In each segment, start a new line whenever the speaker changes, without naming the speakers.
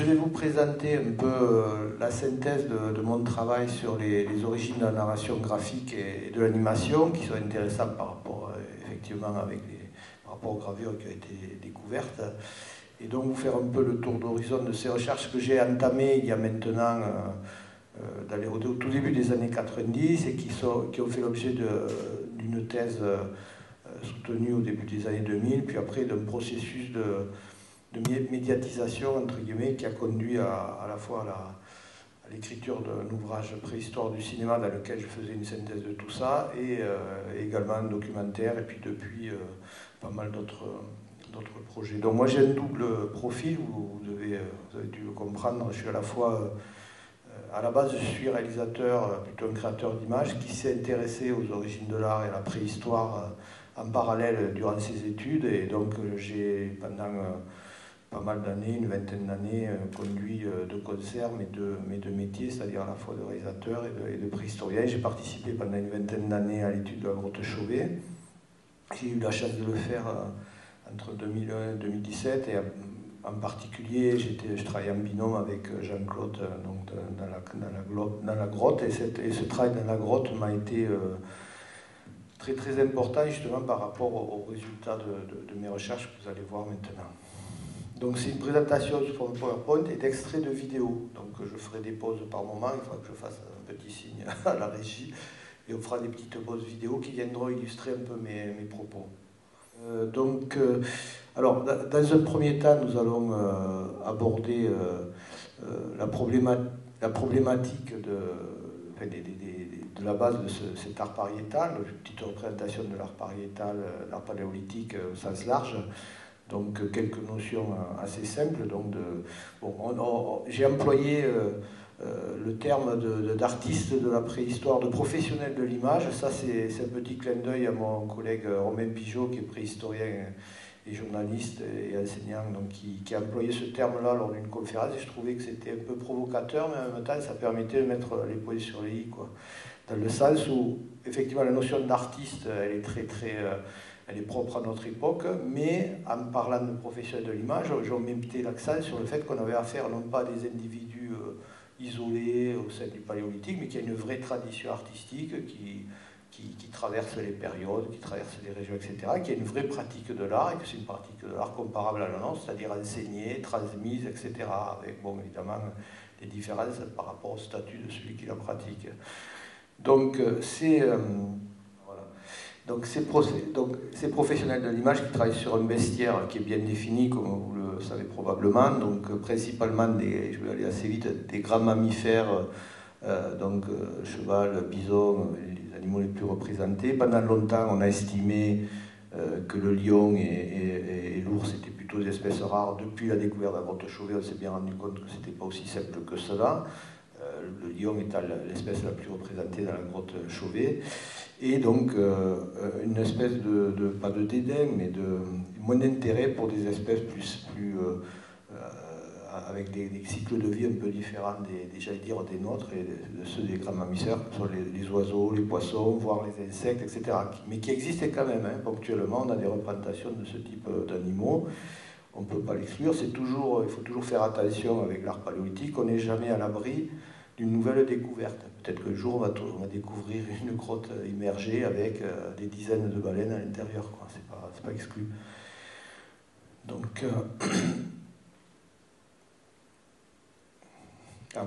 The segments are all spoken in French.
vais vous présenter un peu la synthèse de mon travail sur les origines de la narration graphique et de l'animation, qui sont intéressantes par rapport, effectivement, par rapport aux gravures qui ont été découvertes. Et donc vous faire un peu le tour d'horizon de ces recherches que j'ai entamées il y a maintenant, au tout début des années 90, et qui ont fait l'objet d'une thèse soutenue au début des années 2000, puis après d'un processus de médiatisation, entre guillemets, qui a conduit à la fois à l'écriture d'un ouvrage préhistoire du cinéma dans lequel je faisais une synthèse de tout ça, et également un documentaire, et puis depuis pas mal d'autres projets. Donc moi j'ai un double profil, vous avez dû le comprendre, je suis à la fois, à la base je suis réalisateur, plutôt un créateur d'images, qui s'est intéressé aux origines de l'art et à la préhistoire en parallèle durant ses études, et donc j'ai pendant pas mal d'années, une vingtaine d'années, conduit de concert mes deux métiers, c'est-à-dire à la fois de réalisateur et de préhistorien. J'ai participé pendant une vingtaine d'années à l'étude de la grotte Chauvet. J'ai eu la chance de le faire entre 2001 et 2017, et en particulier, je travaillais en binôme avec Jean-Claude dans la grotte, et ce travail dans la grotte m'a été très très important justement par rapport aux résultats de mes recherches que vous allez voir maintenant. Donc c'est une présentation sous forme PowerPoint et d'extraits de vidéos. Donc je ferai des pauses par moment, il faudra que je fasse un petit signe à la régie, et on fera des petites pauses vidéo qui viendront illustrer un peu mes propos. Alors, dans un premier temps, nous allons aborder la problématique de la base de cet art pariétal, une petite représentation de l'art pariétal, l'art paléolithique au sens large. Donc quelques notions assez simples. J'ai employé le terme d'artiste de la préhistoire, de professionnel de l'image. Ça, c'est un petit clin d'œil à mon collègue Romain Pigeot, qui est préhistorien et journaliste et enseignant, donc qui a employé ce terme-là lors d'une conférence, et je trouvais que c'était un peu provocateur, mais en même temps, ça permettait de mettre les points sur les i, quoi. Dans le sens où, effectivement, la notion d'artiste, elle est elle est propre à notre époque, mais en parlant de professionnels de l'image, j'ai mis l'accent sur le fait qu'on avait affaire non pas à des individus isolés au sein du paléolithique, mais qu'il y a une vraie tradition artistique qui traverse les périodes, qui traverse les régions, etc., qui a une vraie pratique de l'art, et que c'est une pratique de l'art comparable à la nôtre, c'est-à-dire enseignée, transmise, etc., avec, bon, évidemment, des différences par rapport au statut de celui qui la pratique. Donc, ces professionnels de l'image qui travaillent sur un bestiaire qui est bien défini, comme vous le savez probablement, donc principalement je vais aller assez vite, des grands mammifères, cheval, bison, les animaux les plus représentés. Pendant longtemps, on a estimé que le lion et l'ours étaient plutôt des espèces rares. Depuis la découverte de la grotte Chauvet, on s'est bien rendu compte que ce n'était pas aussi simple que cela. Le lion étant l'espèce la plus représentée dans la grotte Chauvet. Et donc une espèce pas de dédain, mais de moins d'intérêt pour des espèces avec des cycles de vie un peu différents des nôtres et de ceux des grands mammifères, que ce soit les oiseaux, les poissons, voire les insectes, etc. Mais qui existent quand même, hein. Ponctuellement, on a des représentations de ce type d'animaux. On ne peut pas l'exclure, il faut toujours faire attention avec l'art paléolithique, on n'est jamais à l'abri d'une nouvelle découverte. Peut-être que le jour, on va découvrir une grotte immergée avec des dizaines de baleines à l'intérieur. C'est pas exclu. Donc,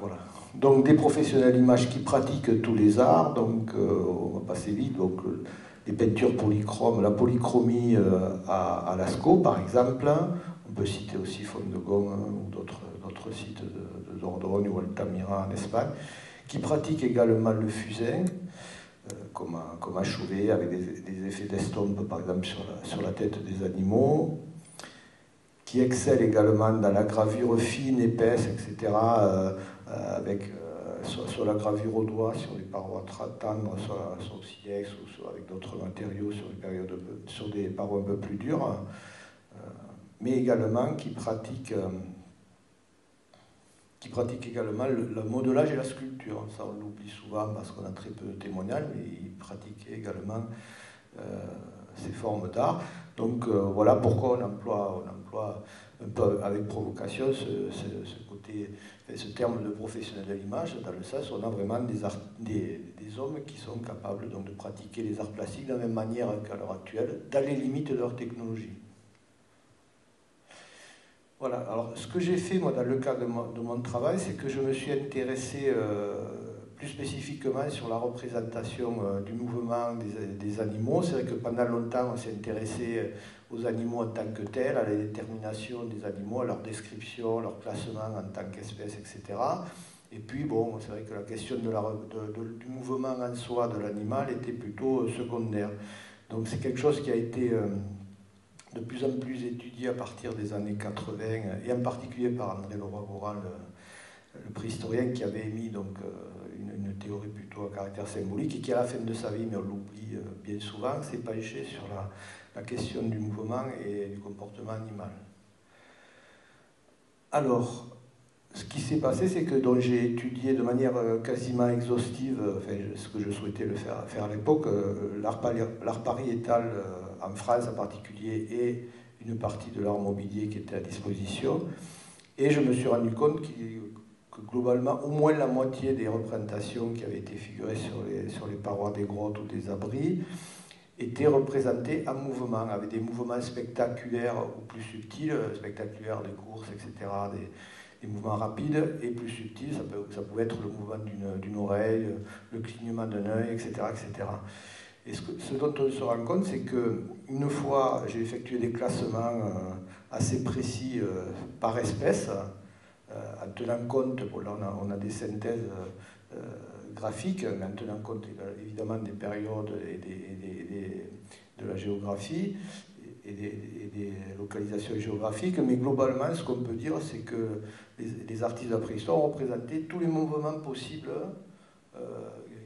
voilà. Donc, des professionnels d'images qui pratiquent tous les arts. Donc, on va passer vite. Donc, les peintures polychromes, la polychromie à Lascaux, par exemple. On peut citer aussi Font de Gaume ou d'autres sites de Dordogne ou Altamira en Espagne, qui pratiquent également le fusain, comme à Chauvet, avec des effets d'estompe, par exemple, sur la tête des animaux, qui excellent également dans la gravure fine, épaisse, etc., avec soit la gravure au doigt, sur des parois tendres, soit au silex, ou soit avec d'autres matériaux, sur des parois un peu plus dures, mais également qui pratiquent également le modelage et la sculpture. Ça, on l'oublie souvent parce qu'on a très peu de témoignages, mais ils pratiquent également ces formes d'art. Donc voilà pourquoi on emploie un peu avec provocation ce côté, ce terme de professionnel de l'image, dans le sens où on a vraiment des hommes qui sont capables donc, de pratiquer les arts plastiques de la même manière qu'à l'heure actuelle, dans les limites de leur technologie. Voilà, alors ce que j'ai fait moi dans le cadre de mon travail, c'est que je me suis intéressé plus spécifiquement sur la représentation du mouvement des animaux. C'est vrai que pendant longtemps on s'est intéressé aux animaux en tant que tels, à la détermination des animaux, à leur description, leur classement en tant qu'espèce, etc. Et puis bon, c'est vrai que la question du mouvement en soi de l'animal était plutôt secondaire. Donc c'est quelque chose qui a été de plus en plus étudié à partir des années 80, et en particulier par André Leroi-Gourhan, le préhistorien qui avait émis donc, une théorie plutôt à caractère symbolique, et qui à la fin de sa vie, mais on l'oublie bien souvent, s'est penché sur la question du mouvement et du comportement animal. Alors, ce qui s'est passé, c'est que j'ai étudié de manière quasiment exhaustive, enfin, ce que je souhaitais faire à l'époque, l'art pariétal en France en particulier, et une partie de l'art mobilier qui était à disposition. Et je me suis rendu compte que globalement, au moins la moitié des représentations qui avaient été figurées sur les parois des grottes ou des abris étaient représentées en mouvement, avec des mouvements spectaculaires ou plus subtils, spectaculaires, des courses, etc., des mouvements rapides et plus subtils. Ça pouvait être le mouvement d'une oreille, le clignement d'un œil, etc., etc. Et ce dont on se rend compte, c'est qu'une fois j'ai effectué des classements assez précis par espèce, en tenant compte, bon, là on a des synthèses graphiques, mais en tenant compte évidemment des périodes et de la géographie et des localisations géographiques, mais globalement ce qu'on peut dire, c'est que les artistes de la préhistoire ont représenté tous les mouvements possibles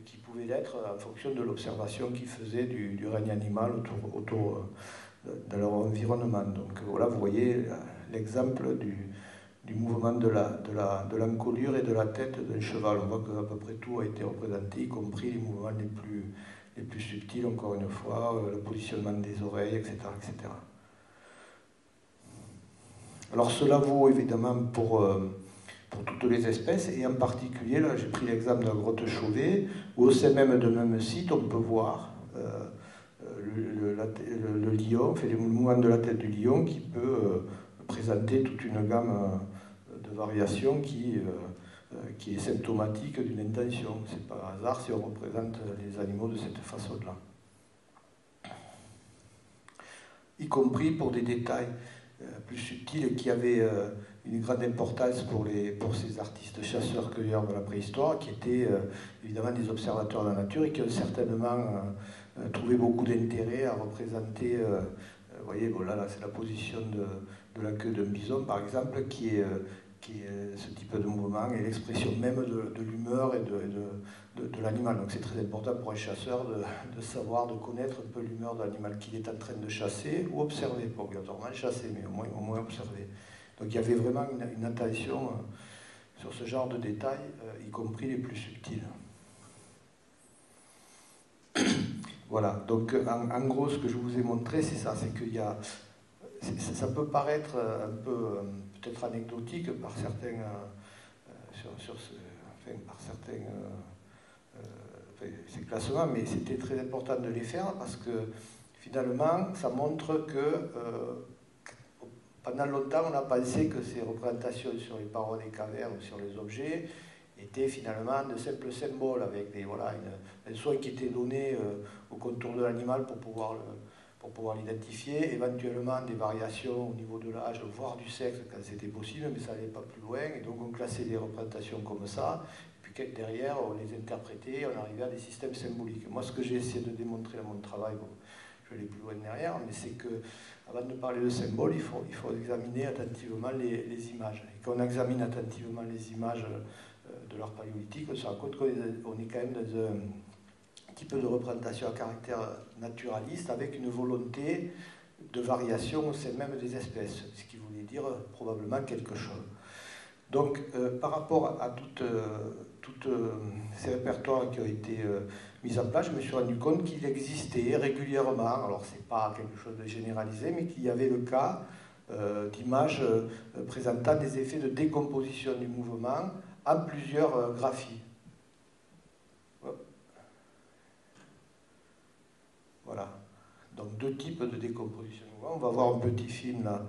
qui pouvaient l'être en fonction de l'observation qu'ils faisaient du règne animal autour de leur environnement. Donc voilà, vous voyez l'exemple du mouvement de l'encolure et de la tête d'un cheval. On voit qu'à peu près tout a été représenté, y compris les mouvements les plus subtils, encore une fois, le positionnement des oreilles, etc., etc. Alors cela vaut évidemment pour toutes les espèces, et en particulier, là j'ai pris l'exemple de la grotte Chauvet, où au sein même de même site, on peut voir le lion, fait le mouvement de la tête du lion qui peut présenter toute une gamme de variations qui est symptomatique d'une intention. C'est pas un hasard si on représente les animaux de cette façon-là. Y compris pour des détails plus subtils qui avaient une grande importance pour ces artistes chasseurs-cueilleurs de la préhistoire, qui étaient évidemment des observateurs de la nature et qui ont certainement trouvé beaucoup d'intérêt à représenter, vous voyez, bon, là c'est la position de la queue d'un bison par exemple, qui est ce type de mouvement et l'expression même de l'humeur et de l'animal. Donc c'est très important pour un chasseur de savoir, de connaître un peu l'humeur de l'animal qu'il est en train de chasser ou observer, pas obligatoirement chasser, mais au moins observer. Donc il y avait vraiment une attention sur ce genre de détails, y compris les plus subtils. Voilà, donc en gros ce que je vous ai montré c'est ça, c'est qu'il y a... Ça peut paraître un peu peut-être anecdotique par certains, ces classements, mais c'était très important de les faire parce que finalement ça montre que pendant longtemps on a pensé que ces représentations sur les parois des cavernes ou sur les objets étaient finalement de simples symboles avec un soin qui était donné au contour de l'animal pour pouvoir l'identifier, éventuellement des variations au niveau de l'âge, voire du sexe quand c'était possible, mais ça n'allait pas plus loin, et donc on classait les représentations comme ça, et puis derrière on les interprétait, on arrivait à des systèmes symboliques. Moi ce que j'ai essayé de démontrer dans mon travail, bon, je vais aller plus loin derrière, mais c'est que avant de parler de symboles, il faut examiner attentivement les images. Et quand on examine attentivement les images de l'art paléolithique, on se rend compte qu'on est quand même dans un type de représentation à caractère naturaliste avec une volonté de variation au sein même des espèces, ce qui voulait dire probablement quelque chose. Donc, par rapport à toutes ces répertoires qui ont été mis en place, je me suis rendu compte qu'il existait régulièrement, alors c'est pas quelque chose de généralisé, mais qu'il y avait le cas d'images présentant des effets de décomposition du mouvement en plusieurs graphies. Voilà. Donc deux types de décomposition. On va voir un petit film là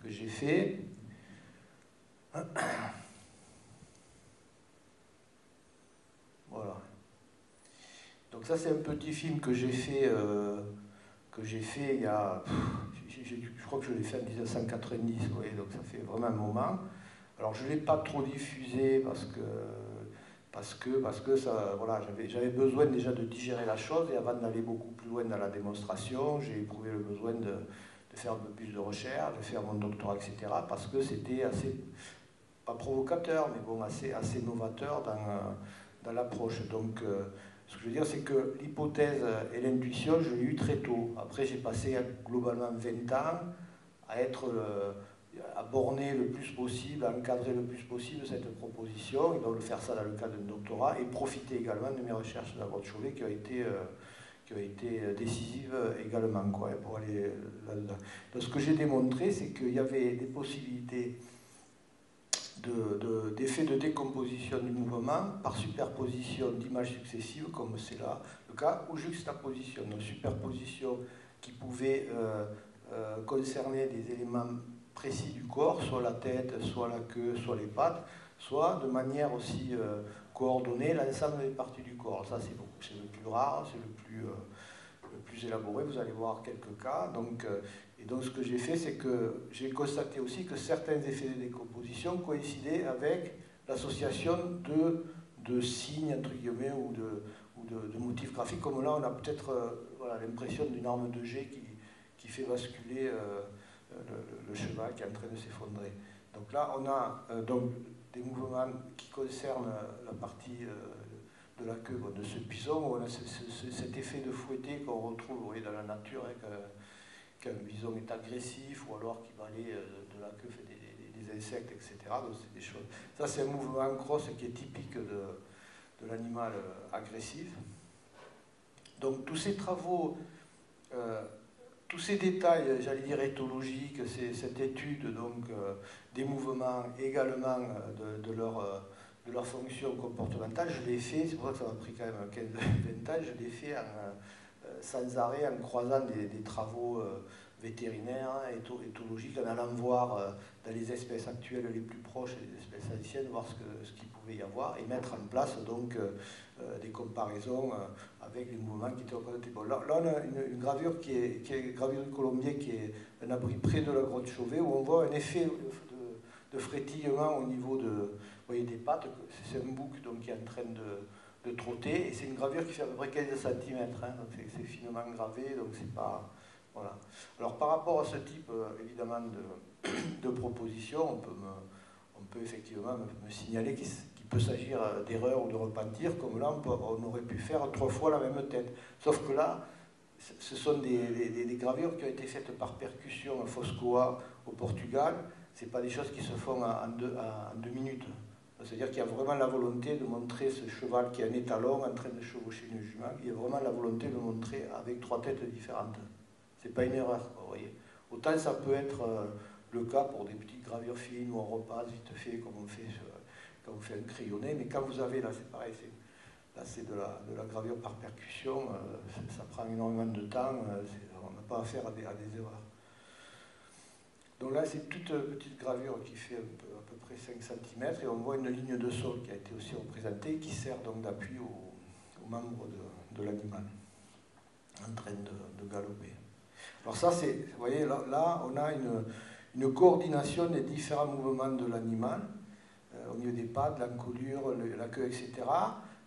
que j'ai fait. Voilà. Donc ça c'est un petit film que j'ai fait il y a, je crois que je l'ai fait en 1990, vous voyez, donc ça fait vraiment un moment. Alors je ne l'ai pas trop diffusé parce que ça, voilà, j'avais besoin déjà de digérer la chose, et avant d'aller beaucoup plus loin dans la démonstration, j'ai éprouvé le besoin de faire un peu plus de recherche, de faire mon doctorat, etc. Parce que c'était assez, pas provocateur, mais bon, assez novateur dans l'approche. Donc ce que je veux dire, c'est que l'hypothèse et l'intuition, je l'ai eu très tôt. Après, j'ai passé globalement 20 ans à borner le plus possible, à encadrer le plus possible cette proposition, et donc de faire ça dans le cadre d'un doctorat, et profiter également de mes recherches de la grotte Chauvet qui ont été décisives également, quoi, pour aller là-dedans. Donc ce que j'ai démontré, c'est qu'il y avait des possibilités d'effets de décomposition du mouvement par superposition d'images successives, comme c'est là le cas, ou juxtaposition, donc superposition qui pouvait concerner des éléments précis du corps, soit la tête, soit la queue, soit les pattes, soit de manière aussi coordonnée l'ensemble des parties du corps. Ça c'est le plus rare, c'est le plus élaboré, vous allez voir quelques cas. Et donc ce que j'ai fait, c'est que j'ai constaté aussi que certains effets de décomposition coïncidaient avec l'association de signes, entre guillemets, ou de motifs graphiquiques, comme là on a peut-être voilà, l'impression d'une arme de jet qui fait basculer le cheval qui est en train de s'effondrer. Donc là on a donc des mouvements qui concernent la partie de la queue de ce bison, où on a cet effet de fouetté qu'on retrouve, vous voyez, dans la nature, hein, qu'un bison est agressif, ou alors qu'il va aller de la queue fait des insectes, etc. Donc c'est des choses. Ça c'est un mouvement en crosse qui est typique de l'animal agressif. Donc tous ces travaux, tous ces détails, j'allais dire éthologiques, cette étude donc, des mouvements, également de leur fonction comportementale, je l'ai fait, c'est pour ça que ça m'a pris quand même 15-20 ans, je l'ai fait sans arrêt en croisant des travaux vétérinaires, éthologiques, en allant voir dans les espèces actuelles les plus proches et les espèces anciennes, voir ce qu'il pouvait y avoir, et mettre en place donc des comparaisons avec les mouvements qui étaient représentés. Bon, là on a une gravure qui est une gravure du Colombier, qui est un abri près de la grotte Chauvet, où on voit un effet de frétillement au niveau vous voyez, des pattes. C'est un bouc donc, qui est en train de trotter, et c'est une gravure qui fait à peu près 15 cm, hein, donc c'est finement gravé, donc c'est pas... Voilà. Alors par rapport à ce type, évidemment, de proposition, on peut effectivement me signaler qu'il peut s'agir d'erreur ou de repentir, comme là on aurait pu faire 3 fois la même tête. Sauf que là, ce sont des gravures qui ont été faites par percussion à Foscoa au Portugal. Ce n'est pas des choses qui se font en 2 minutes. C'est-à-dire qu'il y a vraiment la volonté de montrer ce cheval qui est un étalon en train de chevaucher une jument. Il y a vraiment la volonté de montrer avec 3 têtes différentes. Ce n'est pas une erreur, vous voyez. Autant ça peut être le cas pour des petites gravures fines où on repasse vite fait, comme on fait quand on fait un crayonné, mais quand vous avez, là c'est pareil, là c'est de la gravure par percussion, ça prend énormément de temps, on n'a pas affaire à des erreurs. Donc là c'est toute petite gravure qui fait à peu près 5 cm, et on voit une ligne de sol qui a été aussi représentée, qui sert donc d'appui aux membres de l'animal en train de galoper. Alors ça, vous voyez, là on a une coordination des différents mouvements de l'animal, au niveau des pattes, l'encolure, la queue, etc.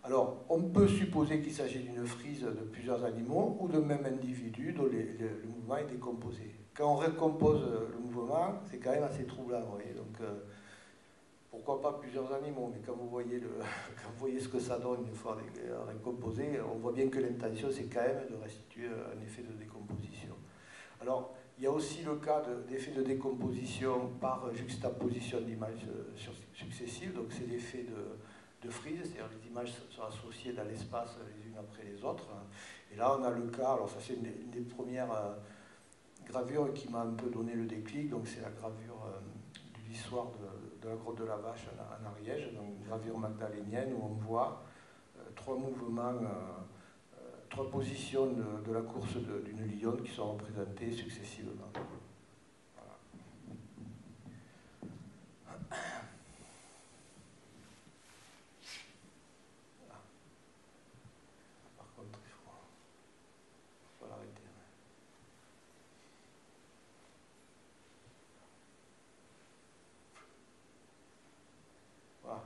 Alors, on peut supposer qu'il s'agit d'une frise de plusieurs animaux ou d'un même individu dont le mouvement est décomposé. Quand on recompose le mouvement, c'est quand même assez troublant, vous voyez. Donc, pourquoi pas plusieurs animaux, mais quand vous voyez ce que ça donne une fois recomposé, on voit bien que l'intention, c'est quand même de restituer un effet de décomposition. Alors, Il y a aussi le cas d'effets de décomposition par juxtaposition d'images successives, donc c'est l'effet de frise, c'est-à-dire les images sont associées dans l'espace les unes après les autres. Et là, on a le cas, alors ça c'est une des premières gravures qui m'a un peu donné le déclic, donc c'est la gravure de l'histoire de la grotte de la Vache en Ariège, donc une gravure magdalénienne où on voit trois mouvements, trois positions de la course d'une lionne qui sont représentées successivement. Voilà. Par contre, il faut l'arrêter. Voilà.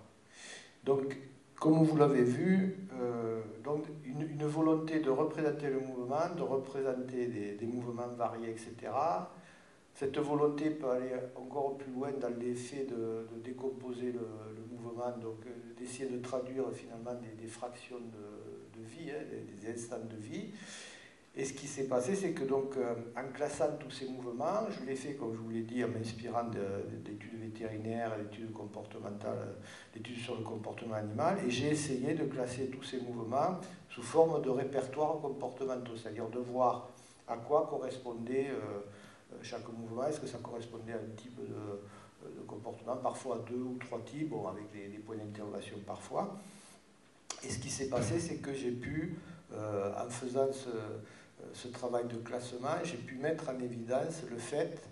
Donc, comme vous l'avez vu, donc une volonté de représenter le mouvement, de représenter des mouvements variés, etc. Cette volonté peut aller encore plus loin dans l'effet de décomposer le mouvement, donc d'essayer de traduire finalement des fractions de vie, hein, des instants de vie. Et ce qui s'est passé, c'est que donc, en classant tous ces mouvements, je l'ai fait, comme je vous l'ai dit, en m'inspirant d'études vétérinaires, d'études comportementales, d'études sur le comportement animal, et j'ai essayé de classer tous ces mouvements sous forme de répertoires comportementaux, c'est-à-dire de voir à quoi correspondait chaque mouvement, est-ce que ça correspondait à un type de comportement, parfois à 2 ou 3 types, bon, avec des points d'interrogation parfois. Et ce qui s'est passé, c'est que j'ai pu, en faisant ce travail de classement, j'ai pu mettre en évidence le fait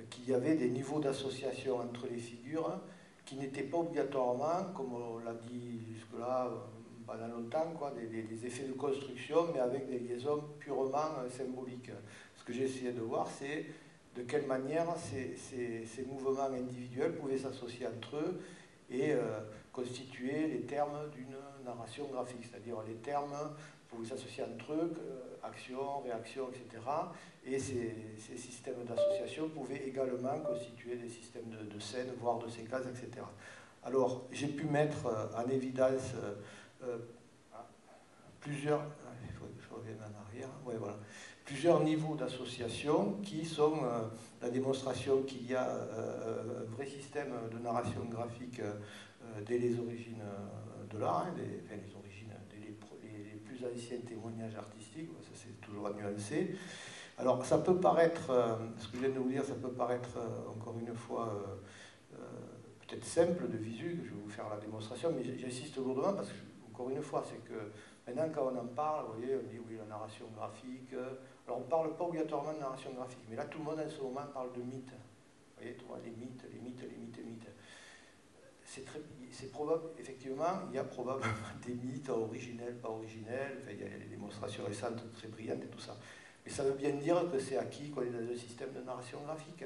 qu'il y avait des niveaux d'association entre les figures qui n'étaient pas obligatoirement, comme on l'a dit jusque-là pendant longtemps, quoi, des effets de construction, mais avec des liaisons purement symboliques. Ce que j'ai essayé de voir, c'est de quelle manière ces mouvements individuels pouvaient s'associer entre eux et constituer les termes d'une narration graphique, c'est-à-dire les termes pouvaient s'associer entre eux, action, réaction, etc. Et ces systèmes d'association pouvaient également constituer des systèmes de scènes, voire de séquences, etc. Alors, j'ai pu mettre en évidence plusieurs... Il faut que je revienne en arrière. Ouais, voilà. Plusieurs niveaux d'association qui sont la démonstration qu'il y a un vrai système de narration graphique dès les origines de l'art, hein, les origines, les plus anciens témoignages artistiques, ça c'est toujours à nuancer. Alors ça peut paraître, ce que je viens de vous dire, ça peut paraître encore une fois peut-être simple de visu, que je vais vous faire la démonstration, mais j'insiste lourdement parce que, encore une fois, c'est que maintenant quand on en parle, vous voyez, on dit oui, la narration graphique, alors on ne parle pas obligatoirement de narration graphique, mais là tout le monde en ce moment parle de mythes. Vous voyez, les mythes. C'est probable, effectivement, il y a probablement des mythes originels, pas originels, enfin, il y a des démonstrations récentes très brillantes et tout ça. Mais ça veut bien dire que c'est acquis qu'on est dans un système de narration graphique.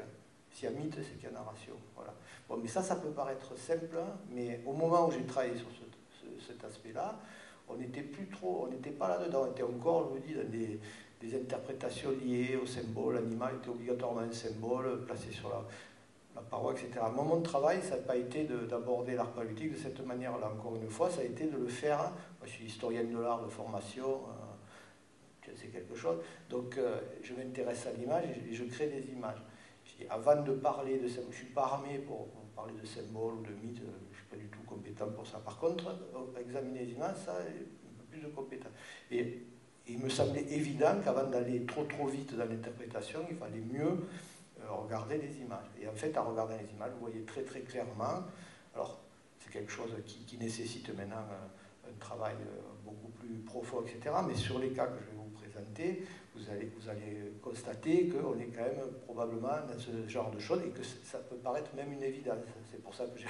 S'il y a mythe, c'est qu'il y a narration. Voilà. Bon, mais ça peut paraître simple, mais au moment où j'ai travaillé sur cet aspect-là, on n'était pas là-dedans, on était encore, je vous dis, dans des interprétations liées au symbole. L'animal était obligatoirement un symbole placé sur la paroi, etc. Mon travail, ça n'a pas été d'aborder l'art paléolithique de cette manière-là. Encore une fois, ça a été de le faire. Moi, je suis historienne de l'art de formation, c'est quelque chose. Donc, je m'intéresse à l'image et je crée des images. Avant de parler de symboles, je ne suis pas armé pour parler de symboles ou de mythes, je ne suis pas du tout compétent pour ça. Par contre, examiner les images, ça, j'ai un peu plus de compétence. Et il me semblait évident qu'avant d'aller trop vite dans l'interprétation, il fallait mieux regarder les images. Et en fait, en regardant les images, vous voyez très très clairement, alors c'est quelque chose qui nécessite maintenant un travail beaucoup plus profond, etc. Mais sur les cas que je vais vous présenter, vous allez constater qu'on est quand même probablement dans ce genre de choses et que ça peut paraître même une évidence. C'est pour ça que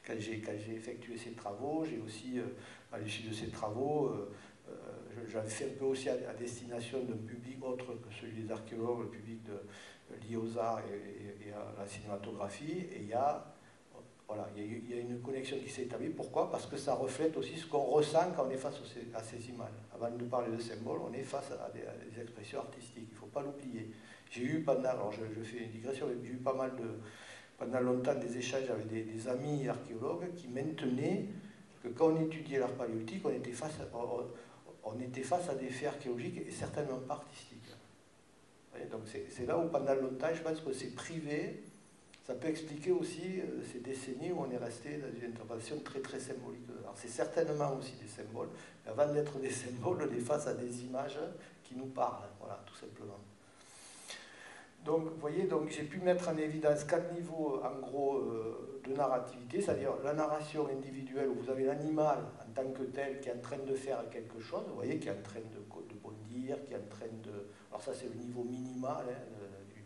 quand j'ai effectué ces travaux, j'ai aussi, à l'issue de ces travaux, j'avais fait un peu aussi à destination d'un public autre que celui des archéologues, le public lié aux arts et à la cinématographie, et il y a une connexion qui s'est établie. Pourquoi? Parce que ça reflète aussi ce qu'on ressent quand on est face à ces images. Avant de parler de symboles, on est face à des expressions artistiques, il ne faut pas l'oublier. J'ai eu alors je fais une digression, j'ai eu pendant longtemps des échanges avec des amis archéologues qui maintenaient que quand on étudiait l'art paléolithique, on était face à des faits archéologiques et certainement pas artistiques. Donc c'est là où pendant longtemps, je pense que c'est privé. Ça peut expliquer aussi ces décennies où on est resté dans une interprétation très très symbolique. Alors c'est certainement aussi des symboles, mais avant d'être des symboles, on est face à des images qui nous parlent, voilà, tout simplement. Donc, vous voyez, donc j'ai pu mettre en évidence 4 niveaux, en gros, de narrativité, c'est-à-dire la narration individuelle où vous avez l'animal en tant que tel qui est en train de faire quelque chose, vous voyez, qui est en train de bondir, qui est en train de... Alors ça, c'est le niveau minimal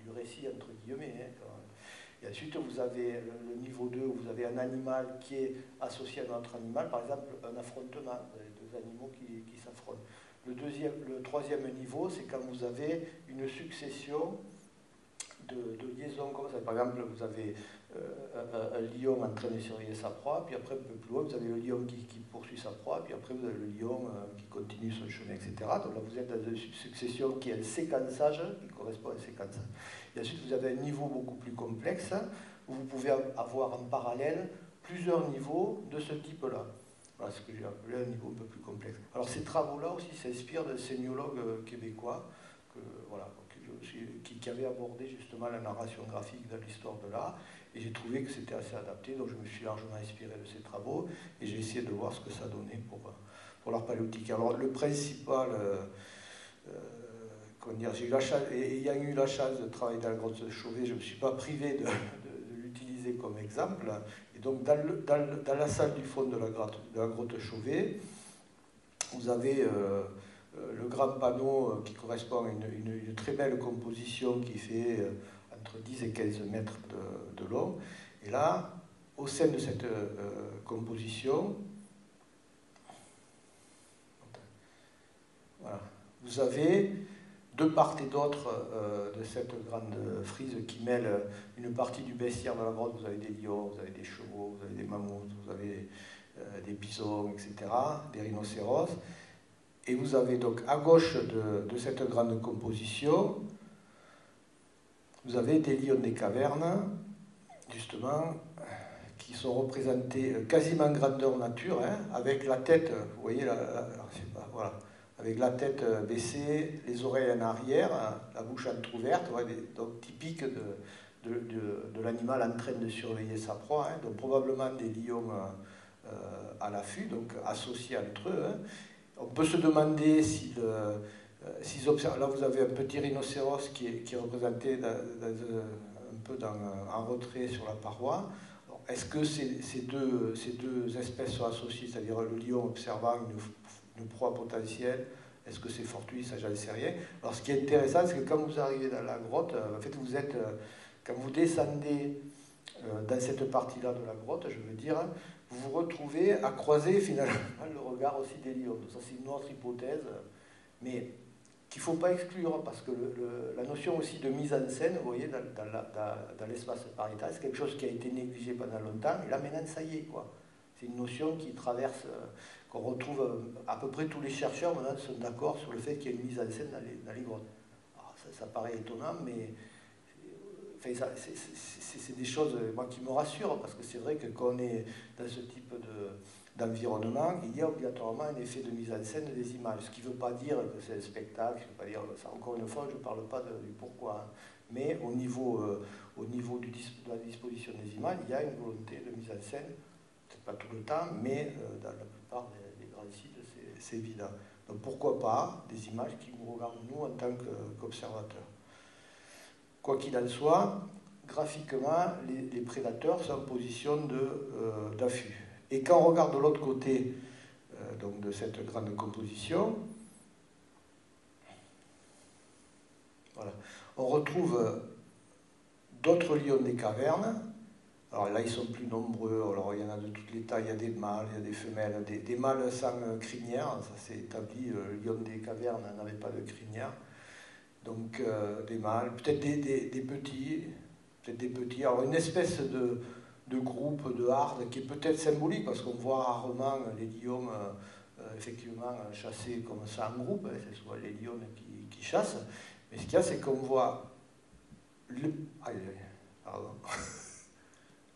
du récit, entre guillemets. Et ensuite, vous avez le niveau 2, où vous avez un animal qui est associé à un autre animal, par exemple, un affrontement, vous avez deux animaux qui s'affrontent. Le troisième niveau, c'est quand vous avez une succession de liaisons comme ça. Par exemple, vous avez un lion en train de surveiller sa proie, puis après, un peu plus loin, vous avez le lion qui poursuit sa proie, puis après, vous avez le lion qui continue son chemin, etc. Donc là, vous êtes dans une succession qui est un séquençage, qui correspond à un séquençage. Et ensuite, vous avez un niveau beaucoup plus complexe, où vous pouvez avoir en parallèle plusieurs niveaux de ce type-là. Voilà ce que j'ai appelé un niveau un peu plus complexe. Alors, ces travaux-là aussi s'inspirent d'un sémiologue québécois, qui avait abordé justement la narration graphique dans l'histoire de l'art, et j'ai trouvé que c'était assez adapté, donc je me suis largement inspiré de ses travaux, et j'ai essayé de voir ce que ça donnait pour l'art paléolithique. Alors le principal, j'ai eu la chance, et ayant eu la chance de travailler dans la grotte de Chauvet, je ne me suis pas privé de l'utiliser comme exemple, et donc dans la salle du fond de la grotte de Chauvet, vous avez... le grand panneau qui correspond à une très belle composition qui fait entre 10 et 15 mètres de long. Et là, au sein de cette composition, voilà, vous avez de part et d'autre de cette grande frise qui mêle une partie du bestiaire de la grotte. Vous avez des lions, vous avez des chevaux, vous avez des mammouths, vous avez des bisons, etc., des rhinocéros. Et vous avez donc à gauche de cette grande composition, vous avez des lions des cavernes, justement, qui sont représentés quasiment grandeur nature, avec la tête, vous voyez, voilà, avec la tête baissée, les oreilles en arrière, la bouche entrouverte, donc typique de l'animal en train de surveiller sa proie, donc probablement des lions à l'affût, donc associés entre eux. On peut se demander s'ils observent. Là, vous avez un petit rhinocéros qui est représenté un peu en retrait sur la paroi. Est-ce que ces deux espèces sont associées, c'est-à-dire le lion observant une proie potentielle? Est-ce que c'est fortuit? Ça, j'en sais rien. Alors, ce qui est intéressant, c'est que quand vous arrivez dans la grotte, en fait, quand vous descendez dans cette partie-là de la grotte, je veux dire, vous vous retrouvez à croiser finalement le regard aussi des lions. Ça, c'est une autre hypothèse, mais qu'il ne faut pas exclure, parce que la notion aussi de mise en scène, vous voyez, dans l'espace pariétal, c'est quelque chose qui a été négligé pendant longtemps, et là maintenant, ça y est, quoi. C'est une notion qui traverse, qu'on retrouve, à peu près tous les chercheurs maintenant sont d'accord sur le fait qu'il y ait une mise en scène dans les grottes. Alors, ça paraît étonnant, mais... Enfin, c'est des choses, moi, qui me rassurent, parce que c'est vrai que quand on est dans ce type d'environnement, il y a obligatoirement un effet de mise en scène des images, ce qui ne veut pas dire que c'est un spectacle, je ne veux pas dire ça, encore une fois, je ne parle pas du pourquoi, mais au niveau de la disposition des images, il y a une volonté de mise en scène, peut-être pas tout le temps, mais dans la plupart des grands sites, c'est évident. Donc pourquoi pas des images qui nous regardent, nous, en tant qu'observateurs. Quoi qu'il en soit, graphiquement, les prédateurs sont en position d'affût. Et quand on regarde de l'autre côté donc de cette grande composition, voilà, on retrouve d'autres lions des cavernes. Alors là, ils sont plus nombreux. Alors il y en a de toutes les tailles. Il y a des mâles, il y a des femelles, des mâles sans crinière. Ça s'est établi. Le lion des cavernes n'avait pas de crinière. Donc des mâles, peut-être des petits, alors une espèce de groupe de hardes qui est peut-être symbolique, parce qu'on voit rarement les lions effectivement chasser comme ça en groupe, c'est souvent les lions qui chassent, mais ce qu'il y a, c'est qu'on voit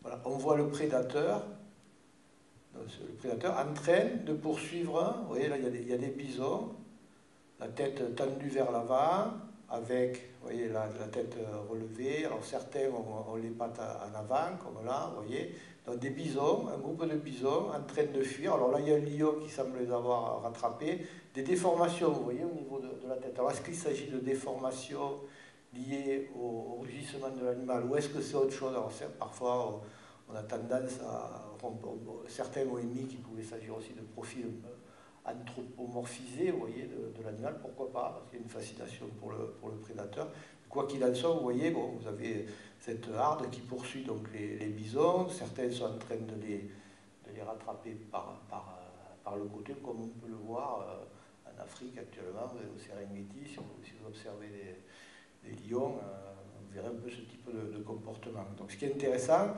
voilà, on voit le prédateur en train de poursuivre, vous voyez là, il y a des bisons, la tête tendue vers l'avant, avec, vous voyez, la tête relevée. Alors certains ont les pattes en avant, comme là, vous voyez. Donc des bisons, un groupe de bisons en train de fuir. Alors là, il y a un lion qui semble les avoir rattrapés. Des déformations, vous voyez, au niveau de la tête. Alors est-ce qu'il s'agit de déformations liées au rugissement de l'animal, ou est-ce que c'est autre chose? Alors parfois, on a tendance à... certains ont émis qu'il pouvait s'agir aussi de profils anthropomorphisés, vous voyez, de l'animal, pourquoi pas, parce qu'il y a une fascination pour le prédateur. Quoi qu'il en soit, vous voyez, bon, vous avez cette harde qui poursuit donc les bisons, certains sont en train de les rattraper par le côté, comme on peut le voir en Afrique actuellement, au Serengeti, si vous observez des lions, vous verrez un peu ce type de comportement. Donc ce qui est intéressant,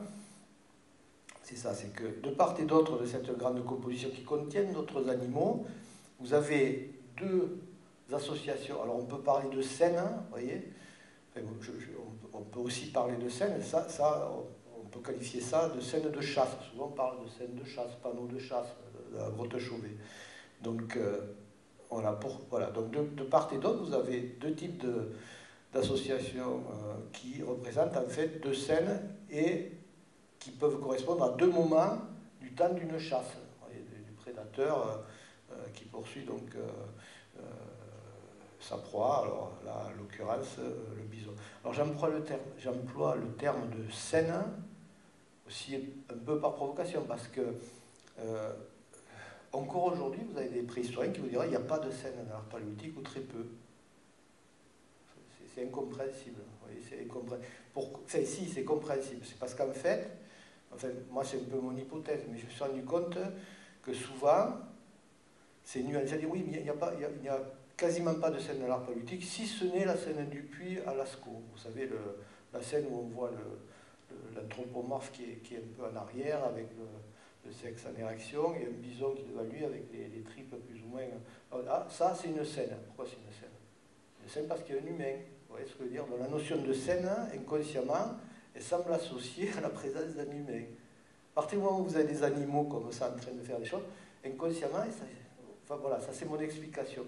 c'est ça, c'est que de part et d'autre de cette grande composition qui contient d'autres animaux, vous avez deux associations. Alors on peut parler de scènes, vous voyez, enfin, on peut aussi parler de scènes, on peut qualifier ça de scènes de chasse. Souvent on parle de scènes de chasse, panneaux de chasse, de la grotte Chauvet. Donc voilà, donc de part et d'autre, vous avez deux types d'associations qui représentent en fait deux scènes et qui peuvent correspondre à deux moments du temps d'une chasse, du prédateur qui poursuit donc sa proie, alors là, en l'occurrence, le bison. Alors j'emploie le terme de scène aussi un peu par provocation, parce que encore aujourd'hui, vous avez des préhistoriens qui vous diront qu'il n'y a pas de scène dans l'art paléolithique, ou très peu. C'est incompréhensible. Vous voyez, c'est incompréhensible. Enfin, si, c'est compréhensible. C'est parce qu'en fait, enfin, moi c'est un peu mon hypothèse, mais je me suis rendu compte que souvent, c'est nuancé. C'est-à-dire, oui, mais il n'y a quasiment pas de scène dans l'art paléolithique, si ce n'est la scène du puits à Lascaux. Vous savez, la scène où on voit l'anthropomorphe qui est un peu en arrière, avec le sexe en érection, et un bison qui est devant lui avec les tripes plus ou moins... Alors, ça, c'est une scène. Pourquoi c'est une scène? Une scène parce qu'il y a un humain. Vous voyez ce que je veux dire? Donc, la notion de scène, inconsciemment, elle semble associée à la présence d'un humain. À partir du moment où vous avez des animaux comme ça en train de faire des choses, inconsciemment, enfin voilà, ça c'est mon explication.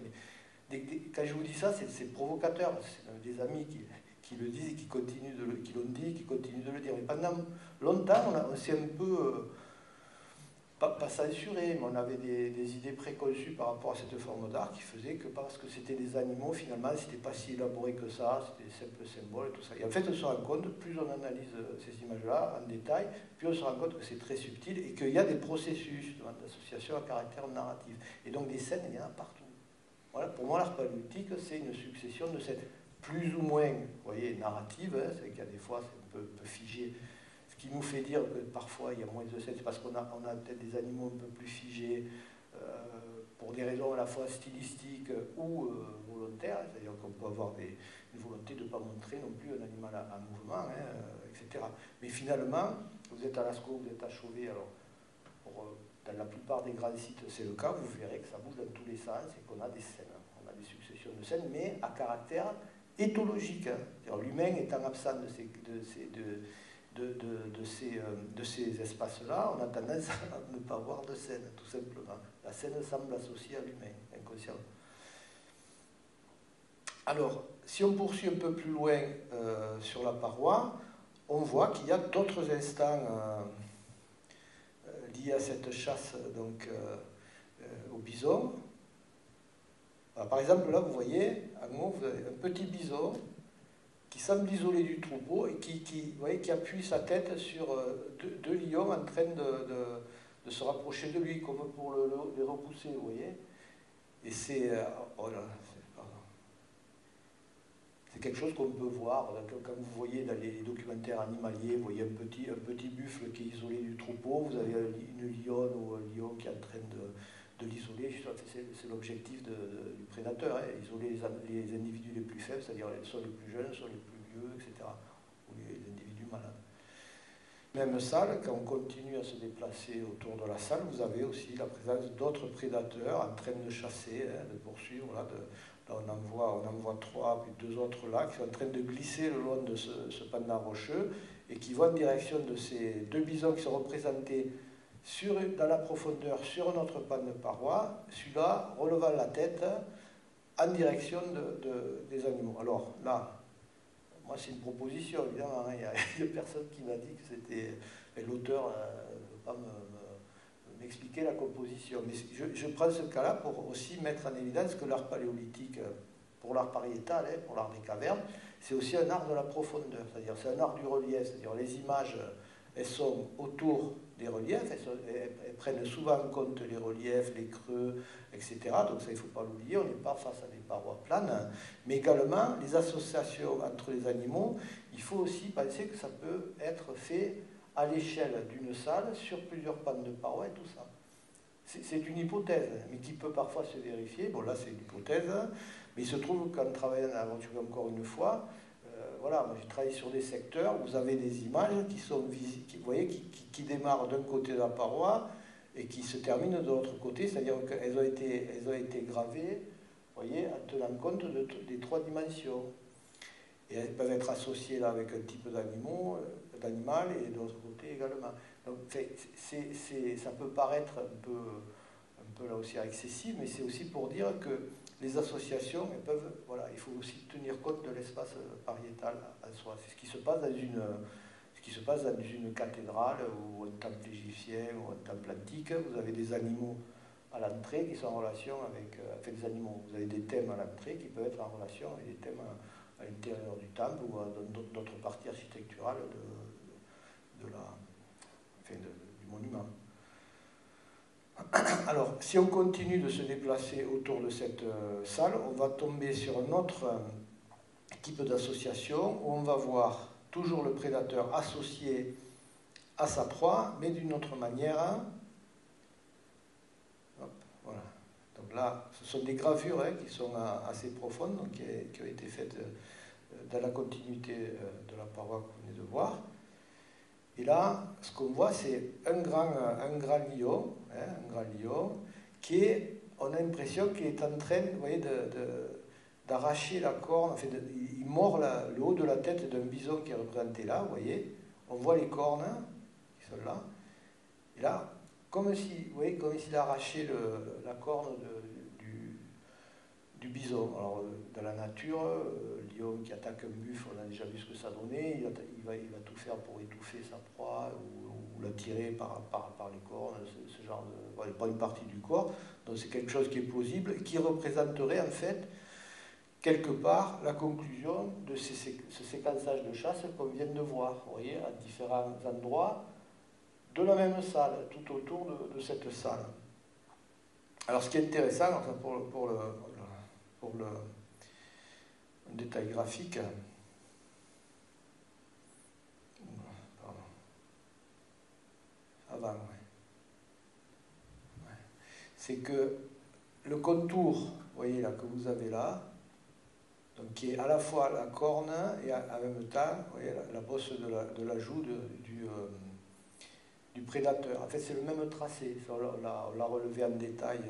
Mais quand je vous dis ça, c'est provocateur. C'est des amis qui le disent et qui l'ont dit, qui continuent de le dire. Mais pendant longtemps, on s'est un peu, pas censuré, mais on avait des idées préconçues par rapport à cette forme d'art qui faisaient que parce que c'était des animaux, finalement, c'était pas si élaboré que ça, c'était des simples symboles et tout ça. Et en fait, on se rend compte, plus on analyse ces images-là en détail, plus on se rend compte que c'est très subtil et qu'il y a des processus d'association à caractère narratif. Et donc des scènes, il y en a partout. Voilà, pour moi, l'art paléolithique, c'est une succession de scènes plus ou moins, vous voyez, narratives, hein, c'est qu'il y a des fois, c'est un peu figé. Ce qui nous fait dire que parfois il y a moins de scènes, c'est parce qu'on a peut-être des animaux un peu plus figés, pour des raisons à la fois stylistiques ou volontaires, c'est-à-dire qu'on peut avoir une volonté de ne pas montrer non plus un animal en mouvement, hein, etc. Mais finalement, vous êtes à Lascaux, vous êtes à Chauvet, alors dans la plupart des grands sites, c'est le cas, vous verrez que ça bouge dans tous les sens et qu'on a des scènes. On a des successions de scènes, mais à caractère éthologique. Hein. L'humain étant absent de ces espaces-là, on a tendance à ne pas voir de scène, tout simplement. La scène semble associée à l'humain, inconsciemment. Alors, si on poursuit un peu plus loin sur la paroi, on voit qu'il y a d'autres instants liés à cette chasse donc, au bison. Alors, par exemple, là, vous voyez, en haut, vous avez un petit bison qui semble isolé du troupeau et qui appuie sa tête sur deux lions en train de se rapprocher de lui, comme pour les repousser, vous voyez. Et c'est... c'est quelque chose qu'on peut voir. Quand vous voyez dans les documentaires animaliers, vous voyez un petit buffle qui est isolé du troupeau, vous avez une lionne ou un lion qui est en train de l'isoler. C'est l'objectif du prédateur, hein, isoler les individus les plus faibles, c'est-à-dire soit les plus jeunes, soit les plus vieux, etc., ou les individus malades. Même salle, quand on continue à se déplacer autour de la salle, vous avez aussi la présence d'autres prédateurs en train de chasser, hein, de poursuivre. Là, on en voit trois, puis deux autres là, qui sont en train de glisser le long de ce pendant rocheux et qui vont en direction de ces deux bisons qui sont représentés dans la profondeur sur notre pan de paroi, celui-là relevant la tête en direction des animaux. Alors là, moi c'est une proposition, évidemment, hein, il y a personne qui m'a dit que c'était... L'auteur ne veut pas m'expliquer la composition. Mais je prends ce cas-là pour aussi mettre en évidence que l'art paléolithique, pour l'art pariétal, hein, pour l'art des cavernes, c'est aussi un art de la profondeur, c'est-à-dire c'est un art du relief, c'est-à-dire les images, elles sont autour des reliefs, elles prennent souvent en compte les reliefs, les creux, etc. Donc ça, il ne faut pas l'oublier, on n'est pas face à des parois planes, mais également les associations entre les animaux, il faut aussi penser que ça peut être fait à l'échelle d'une salle, sur plusieurs pannes de parois et tout ça. C'est une hypothèse, mais qui peut parfois se vérifier. Bon, là, c'est une hypothèse, mais il se trouve qu'en travaillant dans l'aventure, encore une fois, voilà, moi j'ai travaillé sur des secteurs où vous avez des images qui sont visibles, vous voyez, qui démarrent d'un côté de la paroi et qui se terminent de l'autre côté, c'est-à-dire qu'elles ont été gravées, vous voyez, en tenant compte des trois dimensions. Et elles peuvent être associées là avec un type d'animal et de l'autre côté également. Donc ça peut paraître un peu là aussi excessif, mais c'est aussi pour dire que les associations, elles peuvent, voilà, il faut aussi tenir compte de l'espace pariétal en soi. C'est ce qui se passe dans une cathédrale ou un temple égyptien ou un temple antique. Vous avez des animaux à l'entrée qui sont en relation avec des animaux. Vous avez des thèmes à l'entrée qui peuvent être en relation avec des thèmes à l'intérieur du temple ou dans d'autres parties architecturales du monument. Alors, si on continue de se déplacer autour de cette salle, on va tomber sur un autre type d'association où on va voir toujours le prédateur associé à sa proie, mais d'une autre manière. Hop, voilà. Donc là, ce sont des gravures qui sont assez profondes, donc, qui ont été faites dans la continuité de la paroi que vous venez de voir. Et là, ce qu'on voit, c'est un grand lion, un grand lion, on a l'impression qu'il est en train, vous voyez, d'arracher la corne. Enfin, il mord le haut de la tête d'un bison qui est représenté là, vous voyez. On voit les cornes qui sont là. Et là, comme s'il arrachait la corne du bison. Alors, dans la nature, le lion qui attaque un buffle, on a déjà vu ce que ça donnait, il va tout faire pour étouffer sa proie ou la tirer par les cornes, ce genre de... pas une partie du corps. Donc c'est quelque chose qui est plausible et qui représenterait en fait, quelque part, la conclusion de ce séquençage de chasse qu'on vient de voir, vous voyez, à différents endroits de la même salle, tout autour de cette salle. Alors ce qui est intéressant, enfin, pour le détail graphique, avant, c'est que le contour, vous voyez là, que vous avez là, donc qui est à la fois la corne et en même temps, vous voyez, la bosse de la joue du prédateur. En fait, c'est le même tracé. On l'a relevé en détail.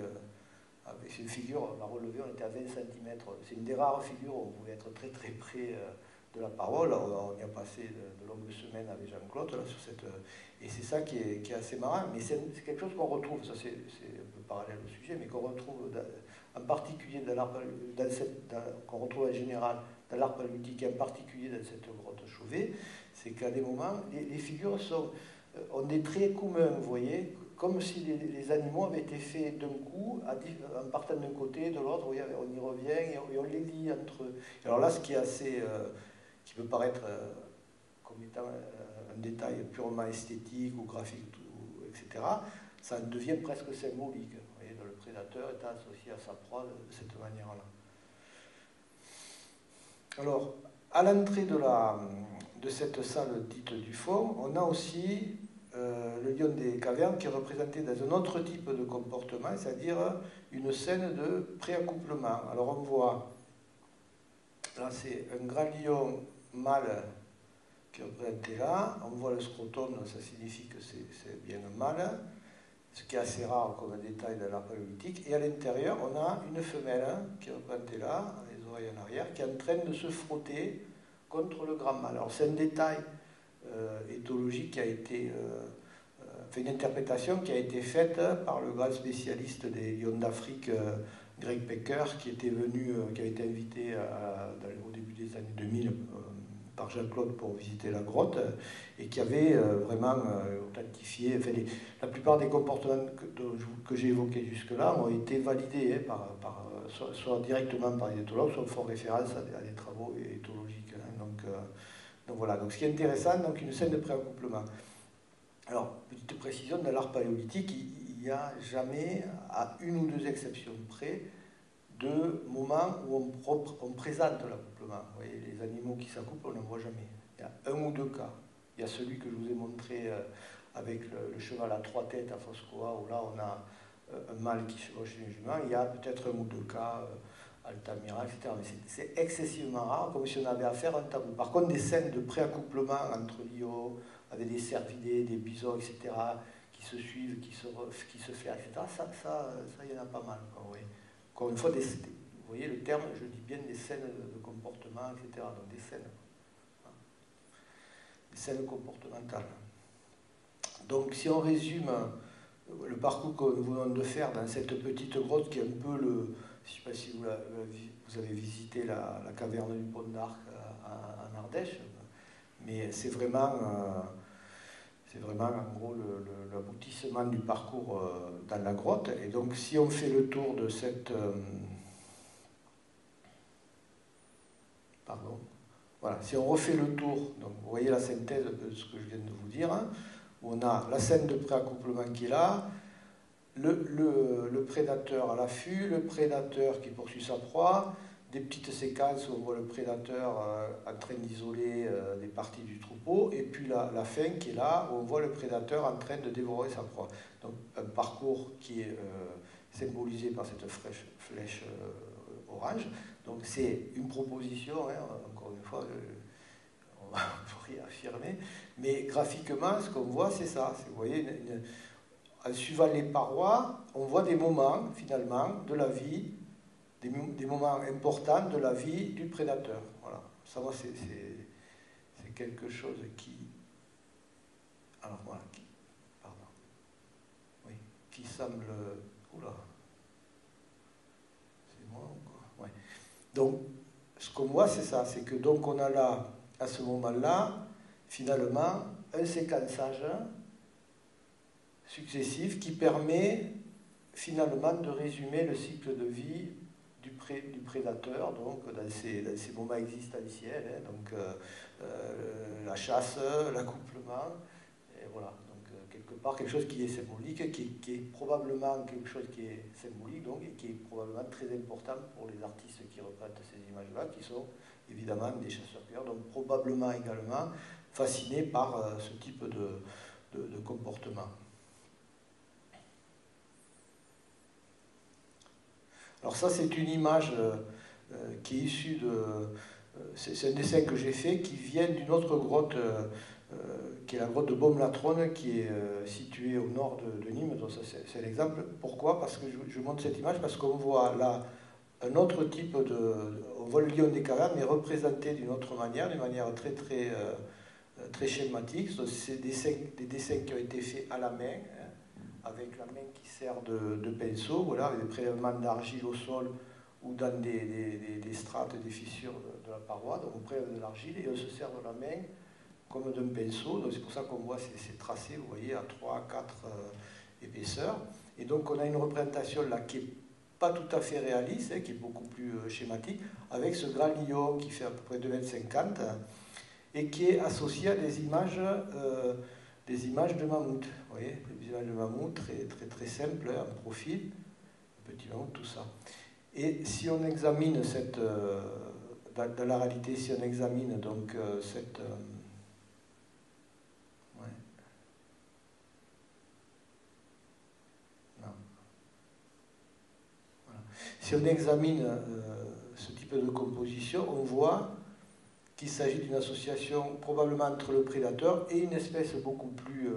Avec une figure, on l'a relevé, on était à 20 cm. C'est une des rares figures où on pouvait être très très près de la parole. On y a passé de longues semaines avec Jean-Claude sur cette... Et c'est ça qui est assez marrant. Mais c'est quelque chose qu'on retrouve, ça c'est un peu parallèle au sujet, mais qu'on retrouve en particulier dans l'art qu'on retrouve en général dans l'art paléolithique, et en particulier dans cette grotte Chauvet, c'est qu'à des moments, les figures ont des traits communs, vous voyez, comme si les animaux avaient été faits d'un coup, en partant d'un côté, de l'autre, on y revient et on les lie entre eux. Alors là, ce qui est assez, qui peut paraître comme étant un détail purement esthétique ou graphique, etc., ça devient presque symbolique. Vous voyez, le prédateur étant associé à sa proie de cette manière-là. Alors, à l'entrée de cette salle dite du fond, on a aussi le lion des cavernes qui est représenté dans un autre type de comportement, c'est-à-dire une scène de préaccouplement. Alors on voit, là c'est un grand lion mâle qui est représenté là, on voit le scrotum, ça signifie que c'est bien un mâle, ce qui est assez rare comme détail de l'art paléolithique, et à l'intérieur on a une femelle qui est représentée là, les oreilles en arrière, qui est en train de se frotter contre le grand mâle. Alors c'est un détail éthologique qui a été une interprétation qui a été faite par le grand spécialiste des lions d'Afrique Greg Pecker, qui était venu, qui avait été invité au début des années 2000 par Jean-Claude pour visiter la grotte, et qui avait vraiment authentifié, enfin, la plupart des comportements que j'ai évoqués jusque-là ont été validés soit directement par les éthologues, soit font référence à des travaux éthologiques. Hein. Donc voilà, donc ce qui est intéressant, donc une scène de préaccouplement. Alors, petite précision, dans l'art paléolithique, il n'y a jamais, à une ou deux exceptions près, de moments où on présente l'accouplement. Vous voyez, les animaux qui s'accouplent, on n'en voit jamais. Il y a un ou deux cas. Il y a celui que je vous ai montré avec le cheval à trois têtes à Foscoa, où là on a un mâle qui chevauche une jument. Il y a peut-être un ou deux cas, Altamira, etc. Mais c'est excessivement rare, comme si on avait affaire à un tabou. Par contre, des scènes de préaccouplement entre liots, avec des cervidés, des bisons, etc., qui se suivent, qui se flairent, etc., ça, il y en a pas mal. Quoi, oui. Encore une fois, vous voyez le terme, je dis bien des scènes de comportement, etc. Donc des scènes. Des scènes comportementales. Donc si on résume le parcours que nous venons de faire dans cette petite grotte qui est un peu le... Je ne sais pas si vous avez visité la caverne du Pont d'Arc en Ardèche, mais c'est vraiment en gros l'aboutissement du parcours dans la grotte. Et donc si on fait le tour de cette... pardon. Voilà, si on refait le tour, donc vous voyez la synthèse de ce que je viens de vous dire, hein, où on a la scène de préaccouplement qui est là, le prédateur à l'affût, le prédateur qui poursuit sa proie, des petites séquences où on voit le prédateur en train d'isoler des parties du troupeau, et puis la fin qui est là, où on voit le prédateur en train de dévorer sa proie. Donc un parcours qui est symbolisé par cette flèche orange. Donc c'est une proposition, hein, encore une fois, on va rien affirmer, mais graphiquement, ce qu'on voit, c'est ça. Vous voyez, en suivant les parois, on voit des moments, finalement, de la vie, des moments importants de la vie du prédateur. Voilà. Ça, moi, c'est quelque chose qui... Alors, voilà, pardon. Oui, qui semble... Oula. C'est moi ou quoi? Ouais. Donc, ce qu'on voit, c'est ça. C'est que, donc, on a là, à ce moment-là, finalement, un séquençage successif qui permet finalement de résumer le cycle de vie du prédateur, donc dans ces moments existentiels, hein, donc la chasse, l'accouplement, et voilà, donc quelque part quelque chose qui est symbolique, qui est probablement quelque chose qui est symbolique, donc, et qui est probablement très important pour les artistes qui représentent ces images-là, qui sont évidemment des chasseurs-cueilleurs, donc probablement également fascinés par ce type de comportement. Alors ça, c'est une image qui est issue de... c'est un dessin que j'ai fait qui vient d'une autre grotte, qui est la grotte de Baume-la-Trône, qui est située au nord de Nîmes. Donc ça, c'est l'exemple. Pourquoi? Parce que je montre cette image, parce qu'on voit là un autre type de... On voit le lion des cavernes, mais représenté d'une autre manière, très schématique. C'est des dessins qui ont été faits à la main, hein, avec la main qui sert de pinceau, voilà, avec des prélèvements d'argile au sol ou dans des strates, des fissures de la paroi. Donc on prélève de l'argile et on se sert de la main comme d'un pinceau. Donc c'est pour ça qu'on voit ces tracés, vous voyez, à 3, 4 épaisseurs. Et donc on a une représentation là qui n'est pas tout à fait réaliste, hein, qui est beaucoup plus schématique, avec ce grand lion qui fait à peu près 2,50 m et qui est associé à des images de mammouth. Vous voyez, des images de mammouth très simples, en profil, petit mammouth, tout ça. Et si on examine cette... dans la réalité, si on examine donc cette... ouais. Non. Voilà. Si on examine ce type de composition, on voit qu'il s'agit d'une association probablement entre le prédateur et une espèce beaucoup plus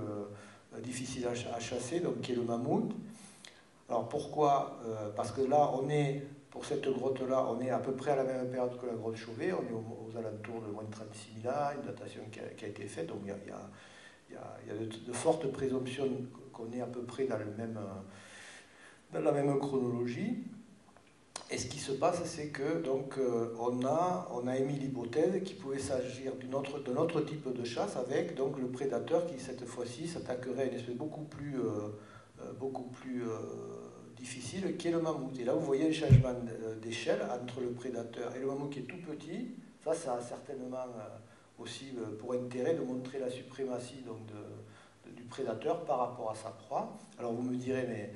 difficile à chasser, donc qui est le mammouth. Alors pourquoi? Parce que là, pour cette grotte-là, on est à peu près à la même période que la grotte Chauvet, on est aux alentours de moins de 36 000 ans, une datation qui a été faite, donc il y a de fortes présomptions qu'on est à peu près dans la même chronologie. Et ce qui se passe, c'est que donc, on a émis l'hypothèse qu'il pouvait s'agir d'un autre type de chasse avec donc, le prédateur qui, cette fois-ci, s'attaquerait à une espèce beaucoup plus difficile, qui est le mammouth. Et là, vous voyez un changement d'échelle entre le prédateur et le mammouth qui est tout petit. Ça a certainement aussi pour intérêt de montrer la suprématie donc, du prédateur par rapport à sa proie. Alors vous me direz, mais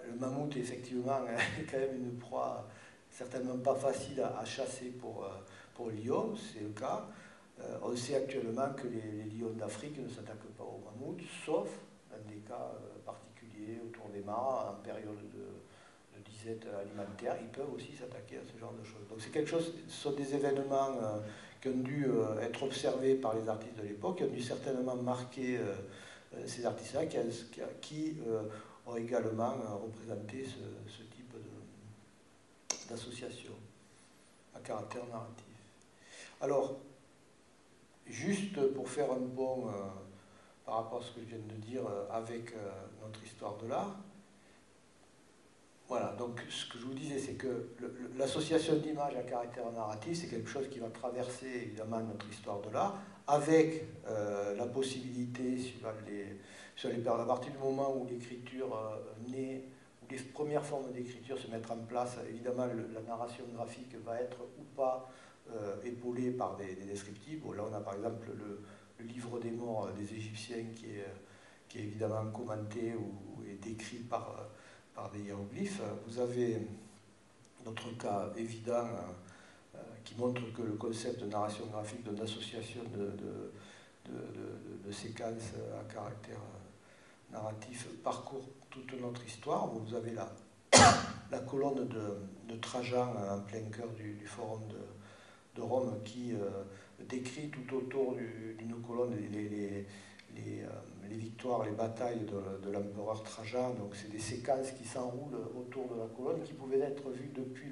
le mammouth, effectivement, est quand même une proie certainement pas facile à chasser pour le lion, c'est le cas. On sait actuellement que les lions d'Afrique ne s'attaquent pas aux mammouths, sauf dans des cas particuliers, autour des mares, en période de disette alimentaire, ils peuvent aussi s'attaquer à ce genre de choses. Donc c'est quelque chose, ce sont des événements qui ont dû être observés par les artistes de l'époque, qui ont dû certainement marquer ces artistes-là, qui ont également représenté ce type d'association à caractère narratif. Alors, juste pour faire un pont par rapport à ce que je viens de dire avec notre histoire de l'art, voilà, donc ce que je vous disais, c'est que l'association d'images à caractère narratif, c'est quelque chose qui va traverser évidemment notre histoire de l'art, avec la possibilité, sur les périodes, à partir du moment où l'écriture naît, où les premières formes d'écriture se mettent en place, évidemment la narration graphique va être ou pas épaulée par des descriptifs. Bon, là on a par exemple le livre des morts des Égyptiens qui est évidemment commenté ou est décrit par des hiéroglyphes. Vous avez d'autres cas évidents qui montrent que le concept de narration graphique, d'association de séquences à caractère narratif parcourt toute notre histoire. Vous avez la colonne de Trajan en plein cœur du forum de Rome qui décrit tout autour d'une colonne les victoires, les batailles de l'empereur Trajan. Donc c'est des séquences qui s'enroulent autour de la colonne qui pouvaient être vues depuis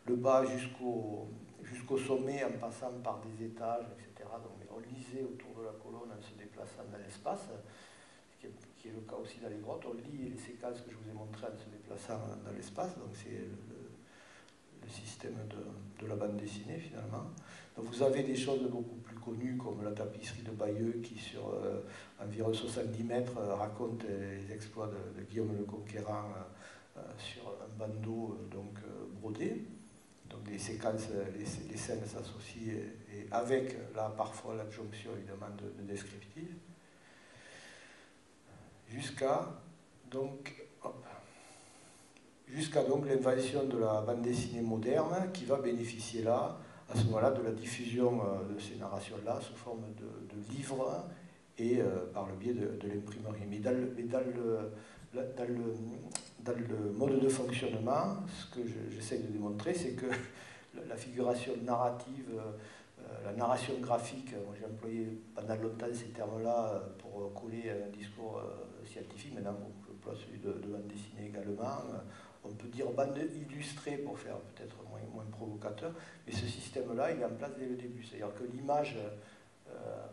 le bas jusqu'au sommet en passant par des étages, etc. Donc on lisait autour de la colonne en se déplaçant dans l'espace, qui est le cas aussi dans les grottes. On lit les séquences que je vous ai montrées en se déplaçant dans l'espace. Donc c'est le système de la bande dessinée finalement. Donc vous avez des choses beaucoup plus connues comme la tapisserie de Bayeux qui sur environ 70 mètres raconte les exploits de Guillaume le Conquérant sur un bandeau brodé. Donc les séquences, les scènes s'associent et avec là parfois l'adjonction évidemment de descriptif jusqu'à l'invention de la bande dessinée moderne qui va bénéficier là, à ce moment-là, de la diffusion de ces narrations-là sous forme de livres et par le biais de l'imprimerie. Mais dans le mode de fonctionnement, ce que j'essaie de démontrer, c'est que la figuration narrative, la narration graphique, moi j'ai employé pendant longtemps ces termes-là pour coller un discours scientifique, maintenant je emploie celui de bande dessinée également. On peut dire bande illustrée pour faire peut-être moins provocateur, mais ce système-là, il est en place dès le début. C'est-à-dire que l'image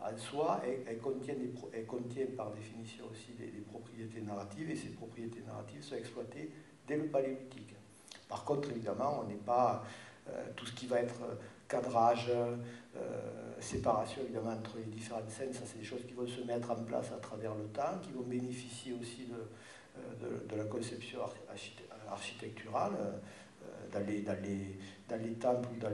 en soi, elle contient par définition aussi des propriétés narratives, et ces propriétés narratives sont exploitées dès le paléolithique. Par contre, évidemment, on n'est pas tout ce qui va être cadrage, séparation évidemment entre les différentes scènes, ça c'est des choses qui vont se mettre en place à travers le temps, qui vont bénéficier aussi de la conception architecturale. Dans les temples ou dans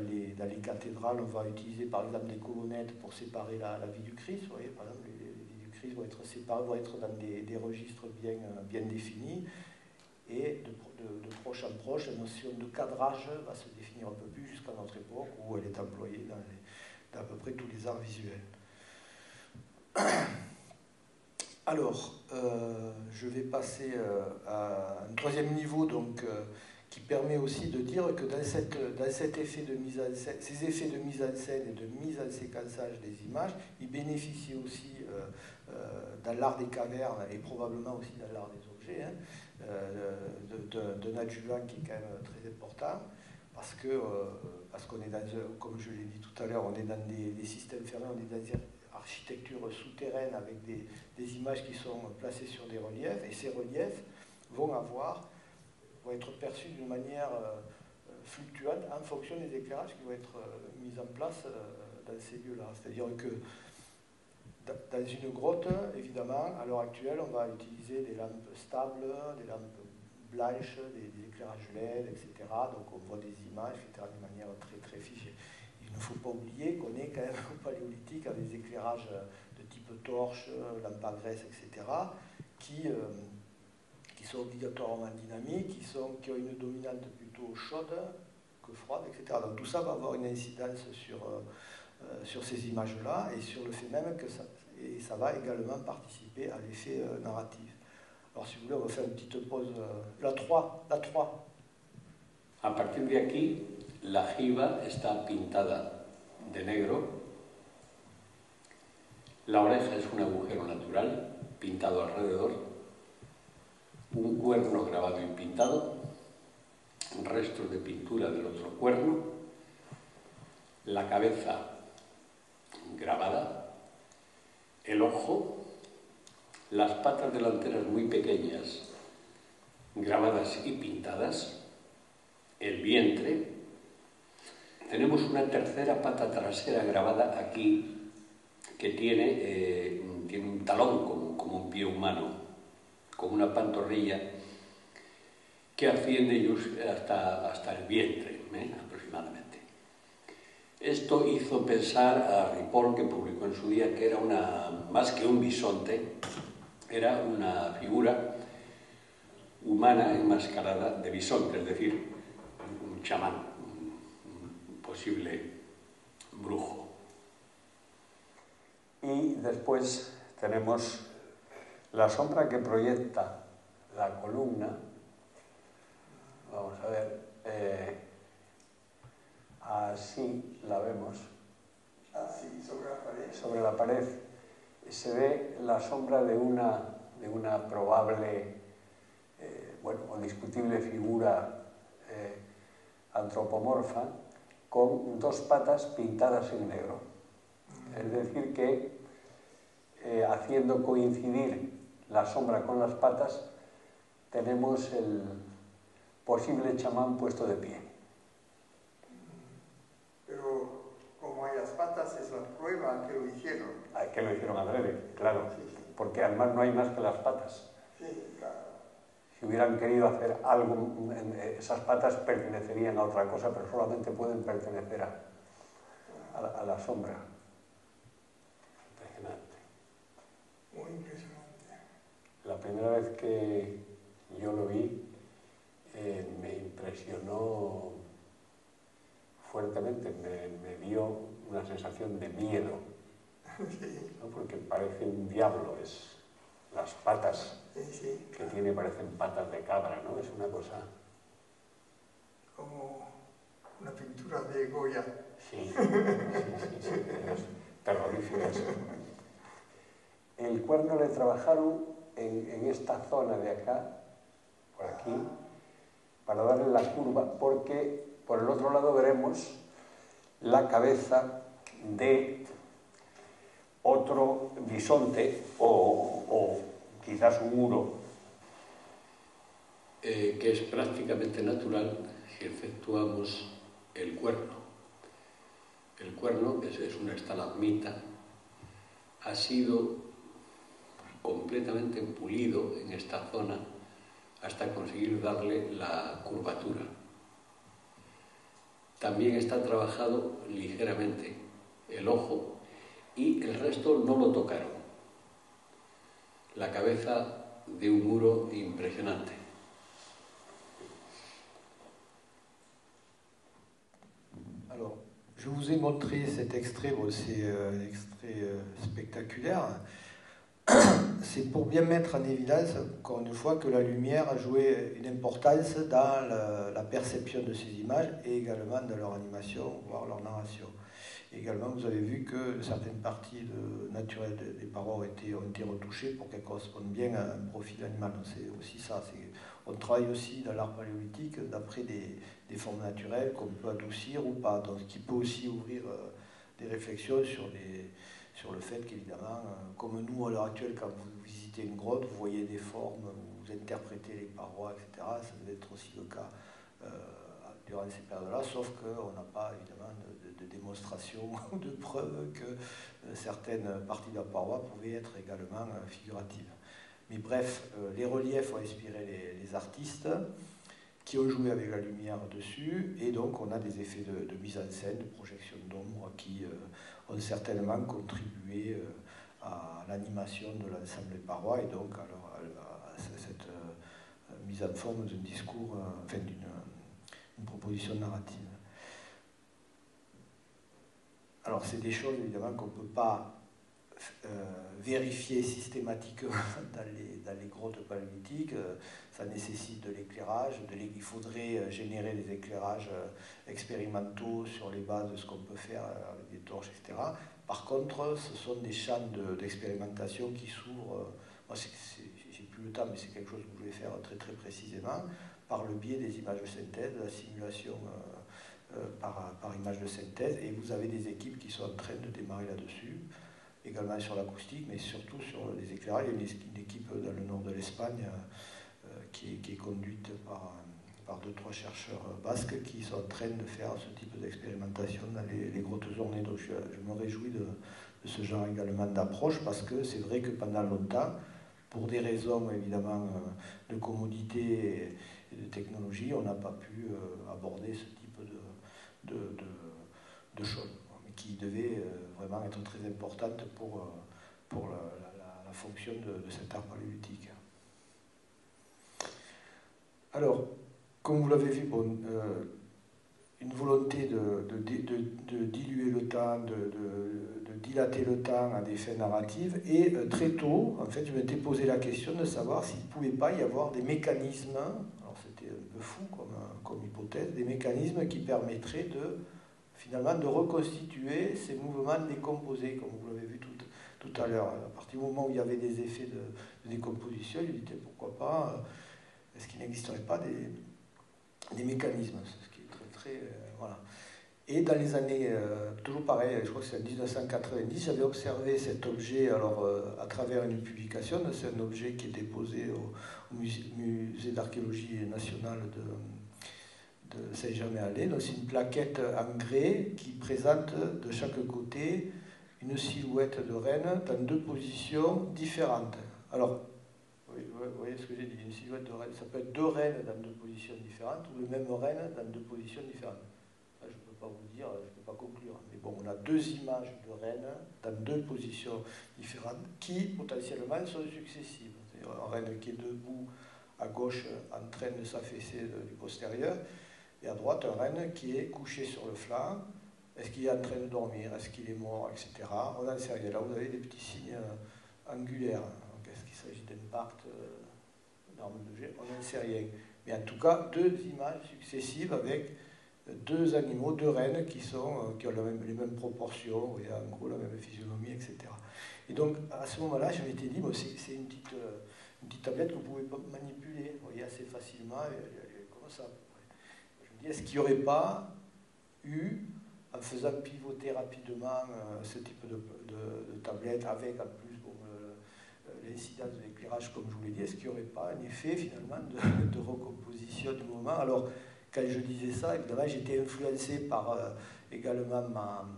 les cathédrales, on va utiliser par exemple des colonnettes pour séparer la vie du Christ. Vous voyez, par exemple, les vies du Christ vont être séparées, vont être dans des registres bien définis. Et de proche en proche, la notion de cadrage va se définir un peu plus jusqu'à notre époque où elle est employée dans à peu près tous les arts visuels. Alors, je vais passer à un troisième niveau qui permet aussi de dire que dans cet effet de mise en scène, ces effets de mise en scène et de mise en séquençage des images, ils bénéficient aussi dans l'art des cavernes et probablement aussi dans l'art des objets, d'un adjuvant qui est quand même très important, parce qu'on est comme je l'ai dit tout à l'heure, on est dans des systèmes fermés, on est dans des architectures souterraines avec des images qui sont placées sur des reliefs, et ces reliefs vont être perçus d'une manière fluctuante en fonction des éclairages qui vont être mis en place dans ces lieux-là. C'est-à-dire que dans une grotte, évidemment, à l'heure actuelle, on va utiliser des lampes stables, des lampes blanches, des éclairages LED, etc. Donc on voit des images, etc., de manière très, très figée. Il ne faut pas oublier qu'on est quand même au paléolithique avec des éclairages de type torche, lampe à graisse, etc., qui sont obligatoirement dynamiques, qui ont une dominante plutôt chaude que froide, etc. Donc tout ça va avoir une incidence sur ces images-là et sur le fait même que ça va également participer à l'effet narratif. Alors si vous voulez, on va faire une petite pause. La 3.
A partir de aquí, la jiba está pintada de negro. La oreja es un agujero natural pintado alrededor. Un cuerno grabado y pintado. Restos de pintura del otro cuerno. La cabeza grabada. El ojo. Las patas delanteras muy pequeñas, grabadas y pintadas. El vientre. Tenemos una tercera pata trasera grabada aquí que tiene un talón como un pie humano, con una pantorrilla que asciende hasta el vientre, aproximadamente. Esto hizo pensar a Ripoll, que publicó en su día, que era más que un bisonte, era una figura humana enmascarada de bisonte, es decir, un chamán, un posible brujo.
Y después tenemos la sombra que proyecta la columna. Vamos a ver, así la vemos.
Así, sobre la pared.
Sobre la pared se ve la sombra de una probable, o discutible figura antropomorfa con dos patas pintadas en negro. Es decir que haciendo coincidir la sombra con las patas tenemos el posible chamán puesto de pie.
Pero como hay las patas es la prueba que lo hicieron.
Que lo hicieron adrede, claro,
Sí, sí.
porque además no hay más que las patas.
Sí, claro.
Si hubieran querido hacer algo, esas patas pertenecerían a otra cosa, pero solamente pueden pertenecer a la sombra. Impresionante.
Muy impresionante.
La primera vez que yo lo vi, me impresionó fuertemente, me dio una sensación de miedo,
Sí,
¿no? Porque parece un diablo, las patas
sí.
que tiene parecen patas de cabra, ¿no? Es una cosa...
Como una pintura de Goya.
Sí, es terrorífico eso. El cuerno le trabajaron en esta zona de acá, por aquí, para darle la curva, porque por el otro lado veremos la cabeza de otro bisonte o quizás un muro.
Que es prácticamente natural si efectuamos el cuerno. El cuerno, que es una estalagmita, ha sido completamente pulido en esta zona hasta conseguir darle la curvatura. También está trabajado ligeramente el ojo y el resto no lo tocaron. La cabeza de un muro impresionante.
Alors, je vous ai montré cet extrait, bon, c'est un extrait spectaculaire. C'est pour bien mettre en évidence, encore une fois, que la lumière a joué une importance dans la perception de ces images et également dans leur animation, voire leur narration. Également, vous avez vu que certaines parties naturelles des parois ont été retouchées pour qu'elles correspondent bien à un profil animal. C'est aussi ça. On travaille aussi dans l'art paléolithique d'après des formes naturelles qu'on peut adoucir ou pas. Donc, ce qui peut aussi ouvrir des réflexions sur le fait qu'évidemment, comme nous à l'heure actuelle, quand vous visitez une grotte, vous voyez des formes, vous interprétez les parois, etc. Ça devait être aussi le cas durant ces périodes-là, sauf qu'on n'a pas évidemment de démonstration ou de preuve que certaines parties de la paroi pouvaient être également figuratives. Mais bref, les reliefs ont inspiré les artistes qui ont joué avec la lumière dessus, et donc on a des effets de mise en scène, de projection d'ombre qui ont certainement contribué à l'animation de l'ensemble des parois, et donc alors, à cette mise en forme d'un discours, enfin d'une proposition narrative. Alors c'est des choses évidemment qu'on ne peut pas vérifier systématiquement dans les grottes paléolithiques. Ça nécessite de l'éclairage, il faudrait générer des éclairages expérimentaux sur les bases de ce qu'on peut faire avec des torches, etc. Par contre, ce sont des champs d'expérimentation qui s'ouvrent. Moi, j'ai plus le temps, mais c'est quelque chose que je voulais faire très très précisément, par le biais des images de synthèse, de la simulation par image de synthèse, et vous avez des équipes qui sont en train de démarrer là-dessus, également sur l'acoustique, mais surtout sur les éclairages. Il y a une équipe dans le nord de l'Espagne qui est conduite par 2-3 chercheurs basques qui sont en train de faire ce type d'expérimentation dans les grottes ornées. Donc je me réjouis de ce genre également d'approche, parce que c'est vrai que pendant longtemps, pour des raisons évidemment de commodité et de technologie, on n'a pas pu aborder ce type de choses, mais qui devaient vraiment être très importantes pour la fonction de cet art paléolithique. Alors, comme vous l'avez vu, bon, une volonté de diluer le temps, de dilater le temps à des fins narratives, et très tôt, en fait, je m'étais posé la question de savoir s'il ne pouvait pas y avoir des mécanismes, alors c'était un peu fou comme hypothèse, des mécanismes qui permettraient finalement de reconstituer ces mouvements décomposés, comme vous l'avez vu tout à l'heure. À partir du moment où il y avait des effets de décomposition, je me disais pourquoi pas, est-ce qu'il n'existerait pas des mécanismes, ce qui est très voilà. Et dans les années, toujours pareil, je crois que c'est en 1990, j'avais observé cet objet alors, à travers une publication. C'est un objet qui est déposé au musée d'archéologie nationale de Saint-Germain-en-Laye. Donc c'est une plaquette en grès qui présente de chaque côté une silhouette de reine dans 2 positions différentes. Alors, vous voyez ce que j'ai dit, une silhouette de reine, ça peut être 2 reines dans 2 positions différentes, ou le même reine dans 2 positions différentes. Ça, je ne peux pas vous dire, je ne peux pas conclure. Mais bon, on a 2 images de reines dans 2 positions différentes qui, potentiellement, sont successives. C'est-à-dire une reine qui est debout à gauche en train de s'affaisser du postérieur, et à droite, un renne qui est couché sur le flanc. Est-ce qu'il est en train de dormir? Est-ce qu'il est mort? Etc. On n'en sait rien. Là, vous avez des petits signes angulaires. Est-ce qu'il s'agit d'impact, d'armes de jet? On n'en sait rien. Mais en tout cas, 2 images successives avec 2 animaux, 2 rennes qui ont les mêmes proportions, et en gros la même physionomie, etc. Et donc, à ce moment-là, je m'étais dit, bon, c'est une petite tablette que vous pouvez manipuler, vous voyez, assez facilement. Comment ça? Est-ce qu'il n'y aurait pas eu, en faisant pivoter rapidement ce type de tablette, avec en plus bon, l'incidence de l'éclairage, comme je vous l'ai dit, est-ce qu'il n'y aurait pas un effet finalement de recomposition du moment? Alors, quand je disais ça, évidemment, j'étais influencé par également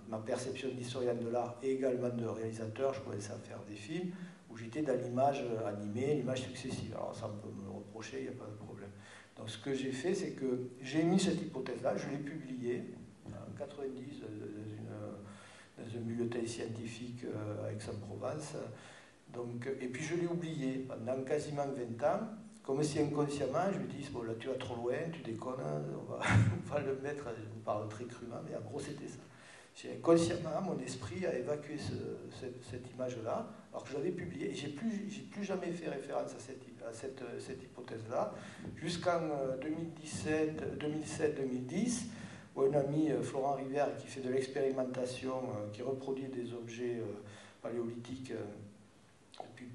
ma perception d'historien de l'art et également de réalisateur. Je commençais à faire des films où j'étais dans l'image animée, l'image successive. Alors ça, on peut me le reprocher, il n'y a pas de problème. Donc ce que j'ai fait, c'est que j'ai mis cette hypothèse-là, je l'ai publiée en 90 dans un bulletin scientifique à Aix-en-Provence. Donc, et puis je l'ai oublié pendant quasiment 20 ans, comme si inconsciemment je me dis, bon là tu vas trop loin, tu déconnes, on va le mettre, je vous parle très crûment, mais en gros c'était ça. Inconsciemment, mon esprit a évacué cette image-là, alors que je l'avais publiée, et j'ai plus jamais fait référence à cette hypothèse-là, jusqu'en 2007-2010, où un ami, Florent Rivière, qui fait de l'expérimentation, qui reproduit des objets paléolithiques depuis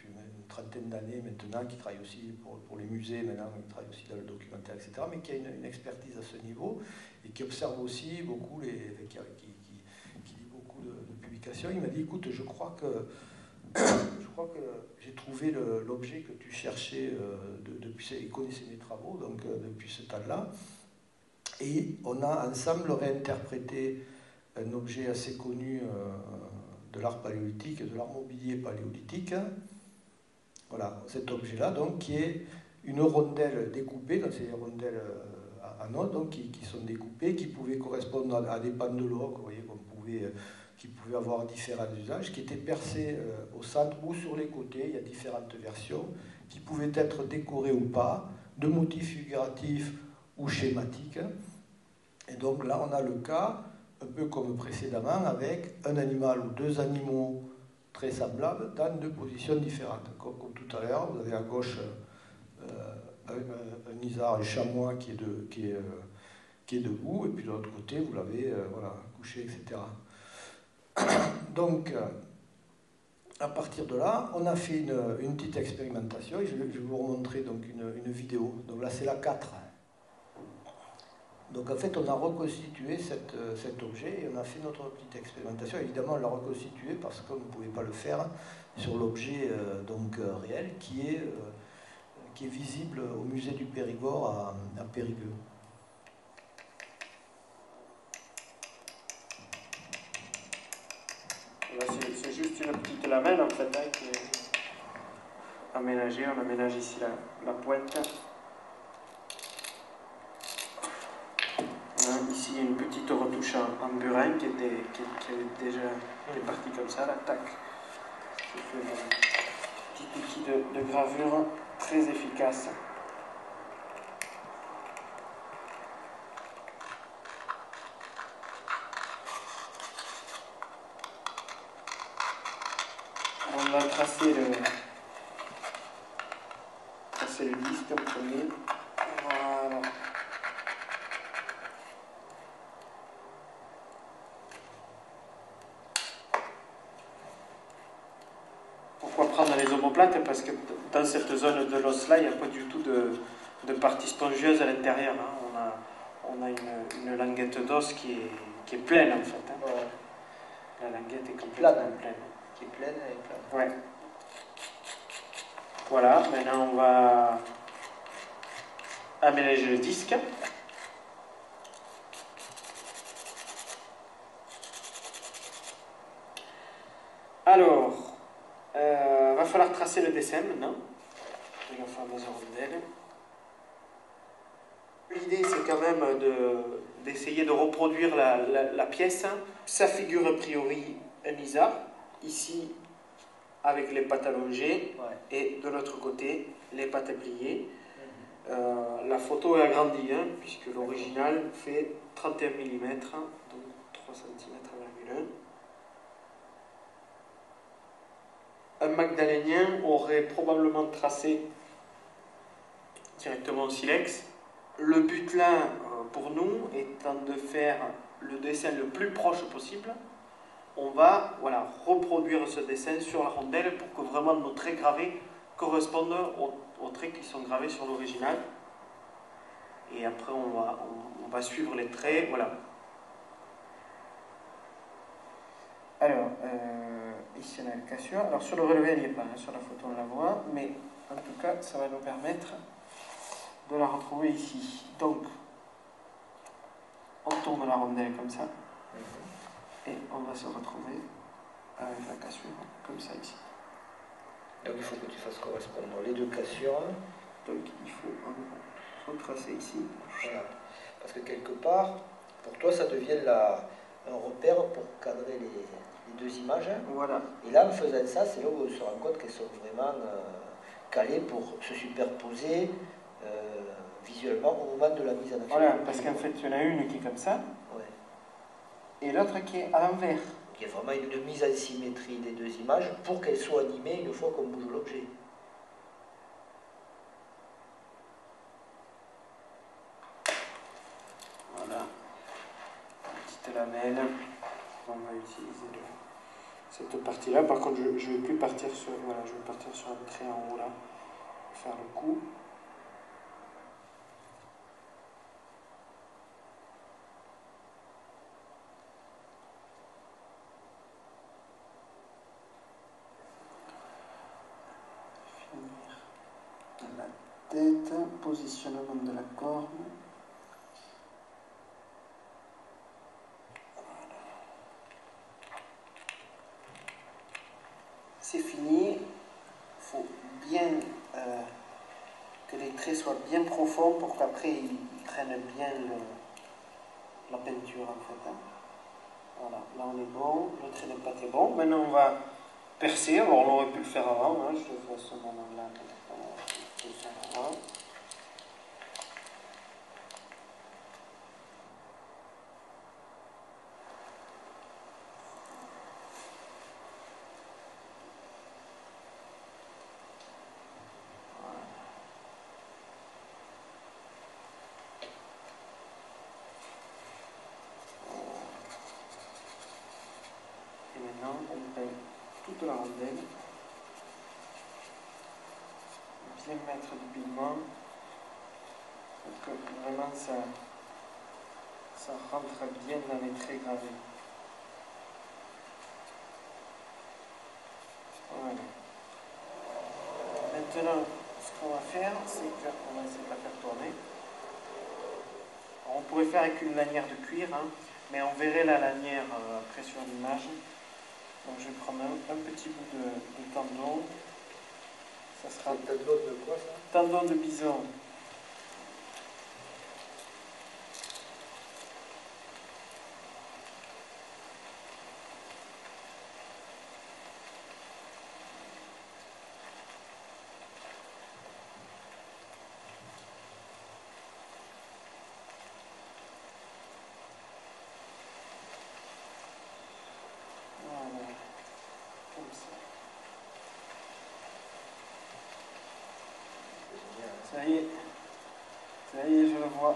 une trentaine d'années maintenant, qui travaille aussi pour les musées, maintenant il travaille aussi dans le documentaire, etc., mais qui a une expertise à ce niveau, et qui observe aussi beaucoup, qui lit beaucoup de publications. Il m'a dit, écoute, je crois que crois que j'ai trouvé l'objet que tu cherchais depuis, il connaissait mes travaux, donc depuis ce temps-là. Et on a ensemble réinterprété un objet assez connu de l'art paléolithique, de l'art mobilier paléolithique. Voilà, cet objet-là, donc, qui est une rondelle découpée, donc c'est des rondelles à notes, donc, qui sont découpées, qui pouvaient correspondre à des pendeloques, vous voyez, qui pouvaient avoir différents usages, qui étaient percées au centre ou sur les côtés, il y a différentes versions, qui pouvaient être décorées ou pas, de motifs figuratifs ou schématiques. Et donc là, on a le cas, un peu comme précédemment, avec un animal ou deux animaux très semblables dans deux positions différentes. Comme tout à l'heure, vous avez à gauche un isard, un chamois qui est debout, et puis de l'autre côté, vous l'avez voilà, couché, etc. Donc, à partir de là, on a fait une petite expérimentation, et je vais vous remontrer donc une vidéo. Donc là, c'est la 4. Donc en fait, on a reconstitué cet objet et on a fait notre petite expérimentation. Évidemment, on l'a reconstitué parce qu'on ne pouvait pas le faire sur l'objet réel qui est visible au musée du Périgord à Périgueux.
C'est juste une petite lamelle en fait qui est aménagée. On aménage ici la pointe. Ici une petite retouche en burin qui avait déjà partie comme ça, là, tac. Ça fait un petit outil de gravure très efficace. On va tracer le disque en premier. Voilà. Pourquoi prendre les omoplates? Parce que dans cette zone de l'os-là, il n'y a pas du tout de partie spongieuse à l'intérieur. Hein. On a une languette d'os qui est pleine en fait. Hein.
Ouais.
La languette est complètement pleine.
Qui est pleine et pleine.
Ouais. Voilà, maintenant on va aménager le disque. Alors, va falloir tracer le dessin maintenant de la fameuse rondelle. L'idée c'est quand même d'essayer de reproduire la pièce. Ça figure a priori un isard, ici avec les pattes allongées,
Ouais.
et de l'autre côté les pattes pliées. La photo est agrandie, hein, puisque l'original fait 31 mm, donc 3 cm,1. Un magdalénien aurait probablement tracé directement au silex. Le but là, pour nous, étant de faire le dessin le plus proche possible, on va reproduire ce dessin sur la rondelle pour que vraiment nos traits gravés correspondent aux traits qui sont gravés sur l'original. Et après, on va suivre les traits. Voilà. Alors, ici on a le cassure. Alors sur le relevé, elle n'y est pas, hein. Sur la photo on la voit, mais en tout cas, ça va nous permettre de la retrouver ici. Donc, on tourne la rondelle comme ça, et on va se retrouver avec la cassure, comme ça ici.
Donc il faut que tu fasses correspondre les deux cassures.
Donc il faut retracer ici.
Voilà. Parce que quelque part, pour toi, ça devient un repère pour cadrer les deux images.
Voilà.
Et là, en faisant ça, c'est là où on se rend compte qu'elles sont vraiment calées pour se superposer visuellement au moment de la mise en action.
Voilà, parce qu'en fait, il y en a une qui est comme ça,
Ouais.
et l'autre qui est à l'envers.
Il y a vraiment une mise en symétrie des deux images pour qu'elles soient animées une fois qu'on bouge l'objet.
Voilà. Petite lamelle. On va utiliser cette partie-là. Par contre, je ne vais plus partir sur. Voilà, je vais partir sur un trait en haut là. Faire le coup. tête, positionnement de la corne. C'est fini. Il faut bien que les traits soient bien profonds pour qu'après ils prennent bien la peinture en fait. Voilà, là on est bon, le trait n'est pas très bon. Maintenant on va percer, alors on aurait pu le faire avant, hein. Je le fais à ce moment-là. Je le fais avant. On peint toute la rondelle, bien mettre du pigment pour que vraiment ça rentre bien dans les traits gravés. Voilà. Maintenant, ce qu'on va faire, c'est qu'on va essayer de la faire tourner. Alors, on pourrait faire avec une lanière de cuir, hein, mais on verrait la lanière après sur l'image. Donc je vais prendre un petit bout de tendon. Ça sera
tendon de quoi ça?
Tendon de bison. Ça y est, je le vois.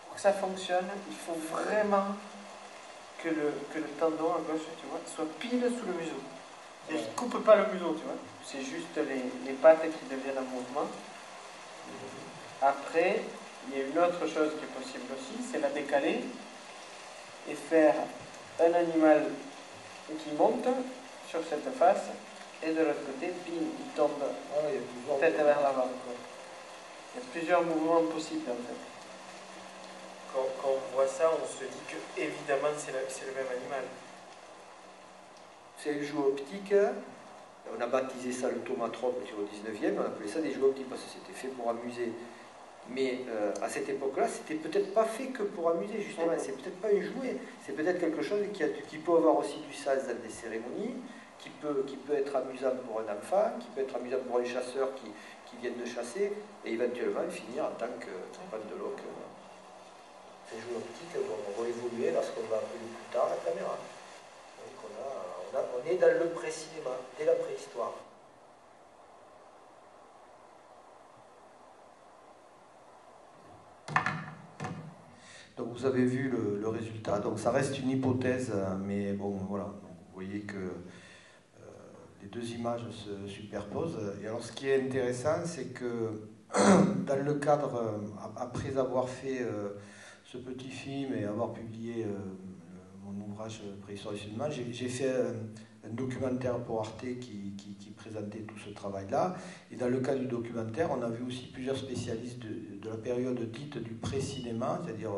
Pour que ça fonctionne, il faut vraiment que le tendon à gauche, tu vois, soit pile sous le museau. Il ne coupe pas le museau, tu vois. C'est juste les pattes qui deviennent en mouvement. Après, il y a une autre chose qui est possible aussi, c'est la décaler et faire un animal qui monte sur cette face et de l'autre côté, bim, il tombe tête vers l'avant. Il y a plusieurs mouvements possibles en fait. Quand on voit ça, on se dit que évidemment c'est le même animal.
C'est un jouet optique. On a baptisé ça le thaumatrope sur le 19e. On appelait ça des jouets optiques parce que c'était fait pour amuser. Mais à cette époque-là, c'était peut-être pas fait que pour amuser, justement. C'est peut-être pas un jouet. C'est peut-être quelque chose qui peut avoir aussi du sens dans des cérémonies, qui peut être amusant pour un enfant, qui peut être amusant pour les chasseurs qui viennent de chasser, et éventuellement finir en tant que pendeloque. Ces jouets optiques vont évoluer lorsqu'on va appeler plus tard la caméra. Donc on est dans le pré-cinéma, dès la préhistoire. Donc vous avez vu le résultat, donc ça reste une hypothèse, mais bon voilà, donc vous voyez que les deux images se superposent. Et alors ce qui est intéressant, c'est que dans le cadre, après avoir fait ce petit film et avoir publié mon ouvrage Préhistoire du Cinéma, j'ai fait un documentaire pour Arte qui présentait tout ce travail-là. Et dans le cas du documentaire, on a vu aussi plusieurs spécialistes de la période dite du pré-cinéma, c'est-à-dire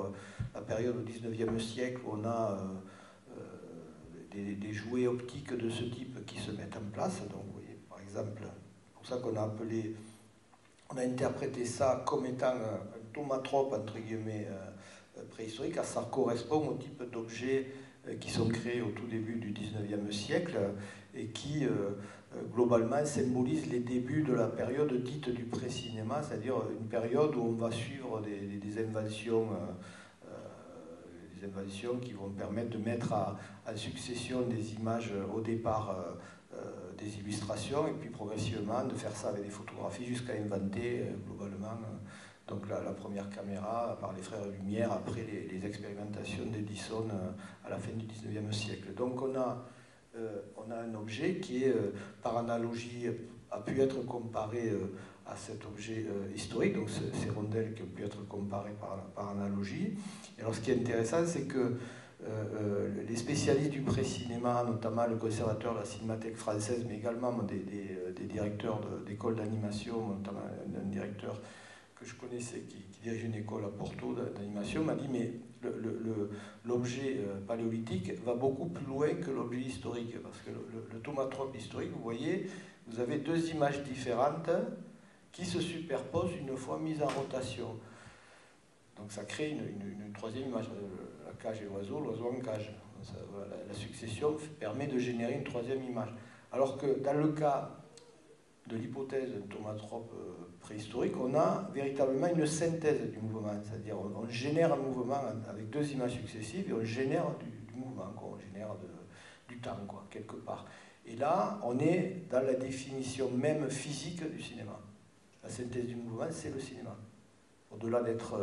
la période au 19e siècle où on a des jouets optiques de ce type qui se mettent en place. Donc, vous voyez, par exemple, c'est pour ça qu'on a interprété ça comme étant un thaumatrope, entre guillemets, préhistorique, car ça correspond au type d'objets qui sont créés au tout début du 19e siècle et qui, globalement, symbolisent les débuts de la période dite du pré-cinéma, c'est-à-dire une période où on va suivre des inventions qui vont permettre de mettre en succession des images au départ des illustrations et puis progressivement de faire ça avec des photographies jusqu'à inventer globalement donc la première caméra par les frères Lumière après les expérimentations d'Edison à la fin du 19e siècle. Donc on a un objet qui est par analogie a pu être comparé à cet objet historique, donc ces rondelles qui ont pu être comparées par analogie. Et alors ce qui est intéressant, c'est que les spécialistes du pré-cinéma, notamment le conservateur de la Cinémathèque française, mais également des directeurs d'écoles d'animation, notamment un directeur que je connaissais qui dirige une école à Porto d'animation, m'a dit mais l'objet paléolithique va beaucoup plus loin que l'objet historique, parce que le thaumatrope historique, vous voyez, vous avez deux images différentes qui se superposent une fois mises en rotation. Donc ça crée une troisième image, la cage et l'oiseau en cage. Ça, voilà, la succession permet de générer une troisième image. Alors que dans le cas de l'hypothèse d'un thaumatrope préhistorique, on a véritablement une synthèse du mouvement, c'est-à-dire on génère un mouvement avec deux images successives et on génère du mouvement, quoi. On génère du temps, quoi, quelque part. Et là, on est dans la définition même physique du cinéma. La synthèse du mouvement, c'est le cinéma. Au-delà d'être,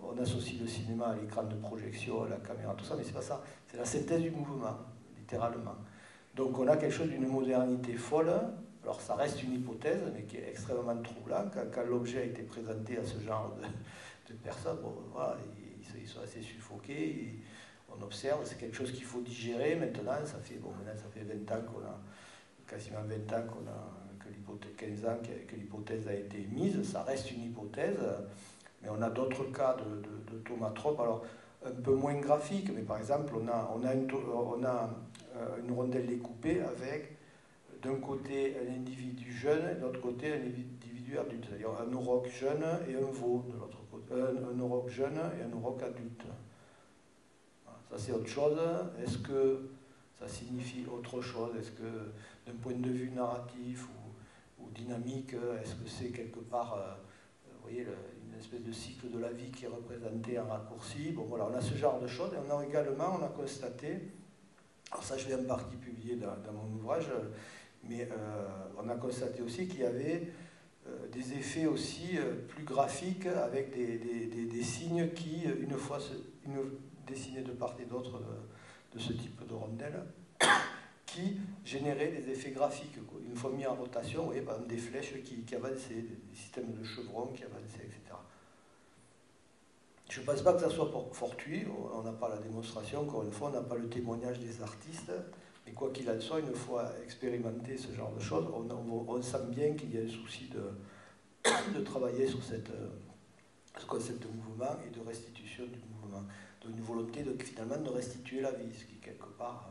on associe le cinéma à l'écran de projection, à la caméra, tout ça, mais c'est pas ça. C'est la synthèse du mouvement, littéralement. Donc on a quelque chose d'une modernité folle. Alors ça reste une hypothèse, mais qui est extrêmement troublante. Quand l'objet a été présenté à ce genre de personnes, bon, voilà, ils sont assez suffoqués. On observe, c'est quelque chose qu'il faut digérer. Maintenant, ça fait 20 ans qu'on a, quasiment 20 ans qu'on a, 15 ans que l'hypothèse a été émise. Ça reste une hypothèse, mais on a d'autres cas de thaumatrope. Alors, un peu moins graphique, mais par exemple, on a une rondelle découpée avec d'un côté un individu jeune et de l'autre côté un individu adulte, c'est-à-dire un auroch jeune et un veau de l'autre côté, un auroch jeune et un auroch adulte. Voilà, ça c'est autre chose. Est-ce que ça signifie autre chose? Est-ce que d'un point de vue narratif ou dynamique, est-ce que c'est quelque part, vous voyez, une espèce de cycle de la vie qui est représenté en raccourci? Bon voilà, on a ce genre de choses et on a constaté, alors ça je l'ai en partie publié dans mon ouvrage, mais on a constaté aussi qu'il y avait des effets aussi plus graphiques avec des signes qui, une fois dessinés de part et d'autre de ce type de rondelle, qui généraient des effets graphiques, quoi. Une fois mis en rotation, vous voyez, des flèches qui avançaient, des systèmes de chevrons qui avançaient, etc. Je ne pense pas que ça soit fortuit, on n'a pas la démonstration, encore une fois, on n'a pas le témoignage des artistes, mais quoi qu'il en soit, une fois expérimenté ce genre de choses, on sent bien qu'il y a un souci de travailler sur ce concept de mouvement et de restitution du mouvement. Donc une volonté finalement de restituer la vie, ce qui quelque part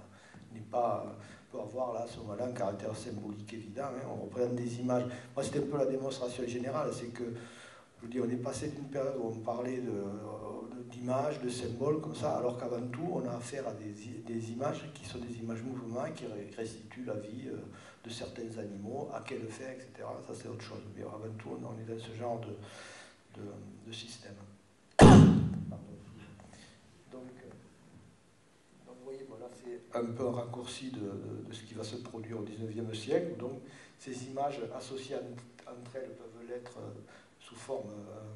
n'est pas, peut avoir là, à ce moment-là un caractère symbolique évident, hein. On représente des images. Moi c'était un peu la démonstration générale, c'est que je vous dis, on est passé d'une période où on parlait d'images, de symboles comme ça, alors qu'avant tout, on a affaire à des images qui sont des images mouvements qui restituent la vie de certains animaux, à quelle fin, etc. Ça, c'est autre chose. Mais avant tout, on est dans ce genre de système. Donc, vous voyez, bon, là, c'est un peu un raccourci de ce qui va se produire au XIXe siècle. Donc, ces images associées entre elles peuvent l'être sous forme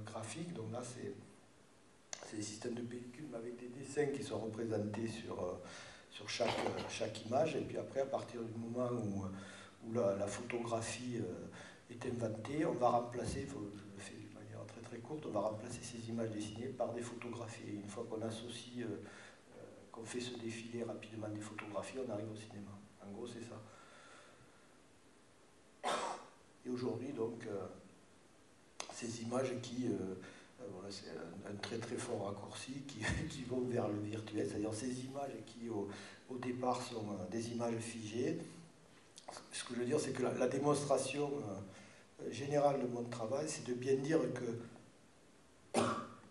graphique. Donc là, c'est des systèmes de pellicules avec des dessins qui sont représentés sur chaque image. Et puis après, à partir du moment où la photographie est inventée, on va remplacer, je le fais de manière très très courte, on va remplacer ces images dessinées par des photographies. Et une fois qu'on associe, qu'on fait se défiler rapidement des photographies, on arrive au cinéma. En gros, c'est ça. Et aujourd'hui, donc, ces images qui, voilà, c'est un très très fort raccourci, qui vont vers le virtuel, c'est-à-dire ces images qui au départ sont des images figées. Ce que je veux dire, c'est que la démonstration générale de mon travail, c'est de bien dire que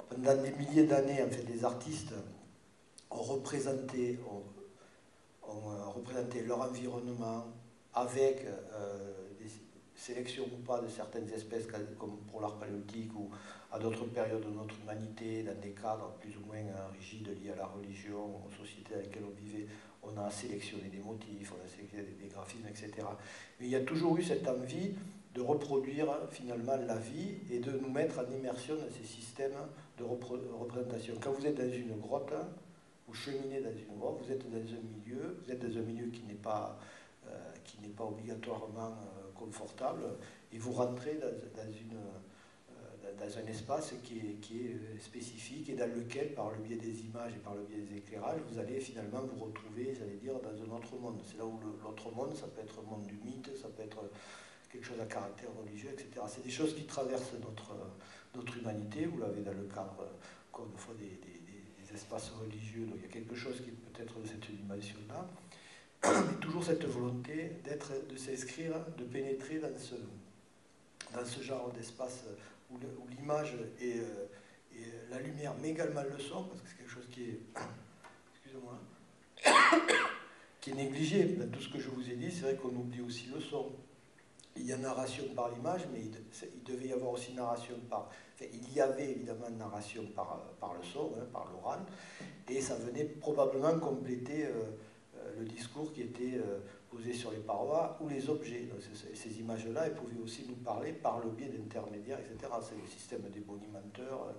pendant des milliers d'années, en fait, les artistes ont représenté leur environnement avec des sélections ou pas de certaines espèces, comme pour l'art paléolithique ou à d'autres périodes de notre humanité, dans des cadres plus ou moins rigides liés à la religion, aux sociétés dans lesquelles on vivait. On a sélectionné des motifs, on a sélectionné des graphismes, etc. Mais il y a toujours eu cette envie de reproduire finalement la vie et de nous mettre en immersion dans ces systèmes de représentation. Quand vous êtes dans une grotte, vous cheminez dans une grotte, vous êtes dans un milieu qui n'est pas obligatoirement confortable, et vous rentrez dans dans un espace qui est spécifique et dans lequel, par le biais des images et par le biais des éclairages, vous allez finalement vous retrouver, j'allais dire, dans un autre monde. C'est là où l'autre monde, ça peut être le monde du mythe, ça peut être quelque chose à caractère religieux, etc. C'est des choses qui traversent notre humanité. Vous l'avez dans le cadre, encore une fois, des espaces religieux. Donc il y a quelque chose qui est peut-être de cette dimension-là. Mais toujours cette volonté de s'inscrire, de pénétrer dans ce genre d'espace où l'image et la lumière, mais également le son, parce que c'est quelque chose qui est, excusez-moi, qui est négligé dans tout ce que je vous ai dit. C'est vrai qu'on oublie aussi le son. Il y a narration par l'image, mais il devait y avoir aussi narration par... Enfin, il y avait évidemment narration par le son, hein, par l'oral, et ça venait probablement compléter le discours qui était posé sur les parois ou les objets. Donc, ces images-là, elles pouvaient aussi nous parler par le biais d'intermédiaires, etc. C'est le système des bonimenteurs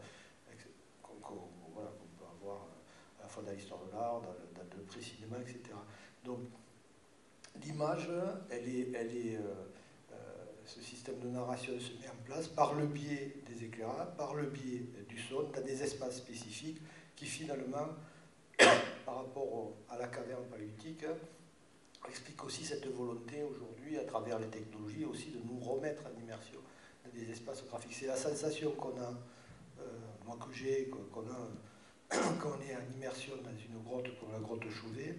qu'on peut avoir à la fois dans l'histoire de l'art, dans le pré-cinéma, etc. Donc, l'image, ce système de narration se met en place par le biais des éclairages, par le biais du son, dans des espaces spécifiques qui finalement, par rapport à la caverne paléolithique, explique aussi cette volonté aujourd'hui, à travers les technologies, aussi de nous remettre en immersion dans des espaces graphiques. C'est la sensation qu'on a, moi que j'ai, qu'on a quand on est en immersion dans une grotte comme la grotte Chauvet,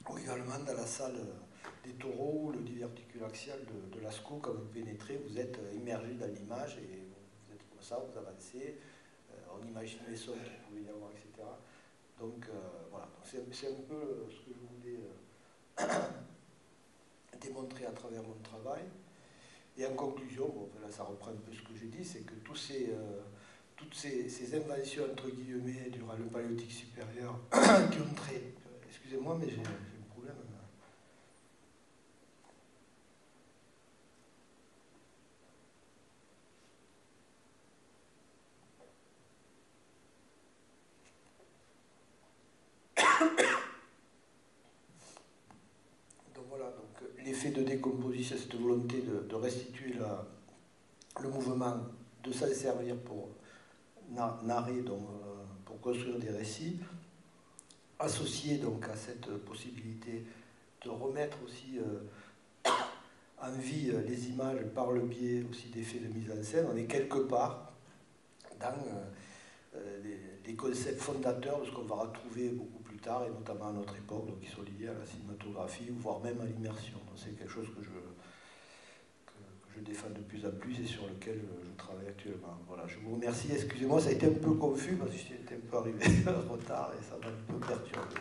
ou également dans la salle des taureaux, le diverticule axial de Lascaux. Quand vous pénétrez, vous êtes immergé dans l'image et vous êtes comme ça, vous avancez, on imagine les sons qu'il pouvait y avoir, etc. Donc voilà, c'est un peu ce que je voulais démontrer à travers mon travail. Et en conclusion, bon, là ça reprend un peu ce que j'ai dit, c'est que toutes ces inventions, entre guillemets, durant le paléolithique supérieur, qui ont trait... Excusez-moi, mais j'ai un problème. Donc voilà, l'effet de décomposition, cette volonté de restituer le mouvement, de s'en servir pour narrer, donc, pour construire des récits, associé donc à cette possibilité de remettre aussi en vie les images par le biais aussi d'effets de mise en scène. On est quelque part dans les concepts fondateurs de ce qu'on va retrouver beaucoup plus tard, et notamment à notre époque, donc qui sont liés à la cinématographie, voire même à l'immersion. C'est quelque chose que je défends de plus en plus et sur lequel je travaille actuellement. Voilà, je vous remercie. Excusez-moi, ça a été un peu confus parce que j'étais un peu arrivé en retard et ça m'a un peu perturbé.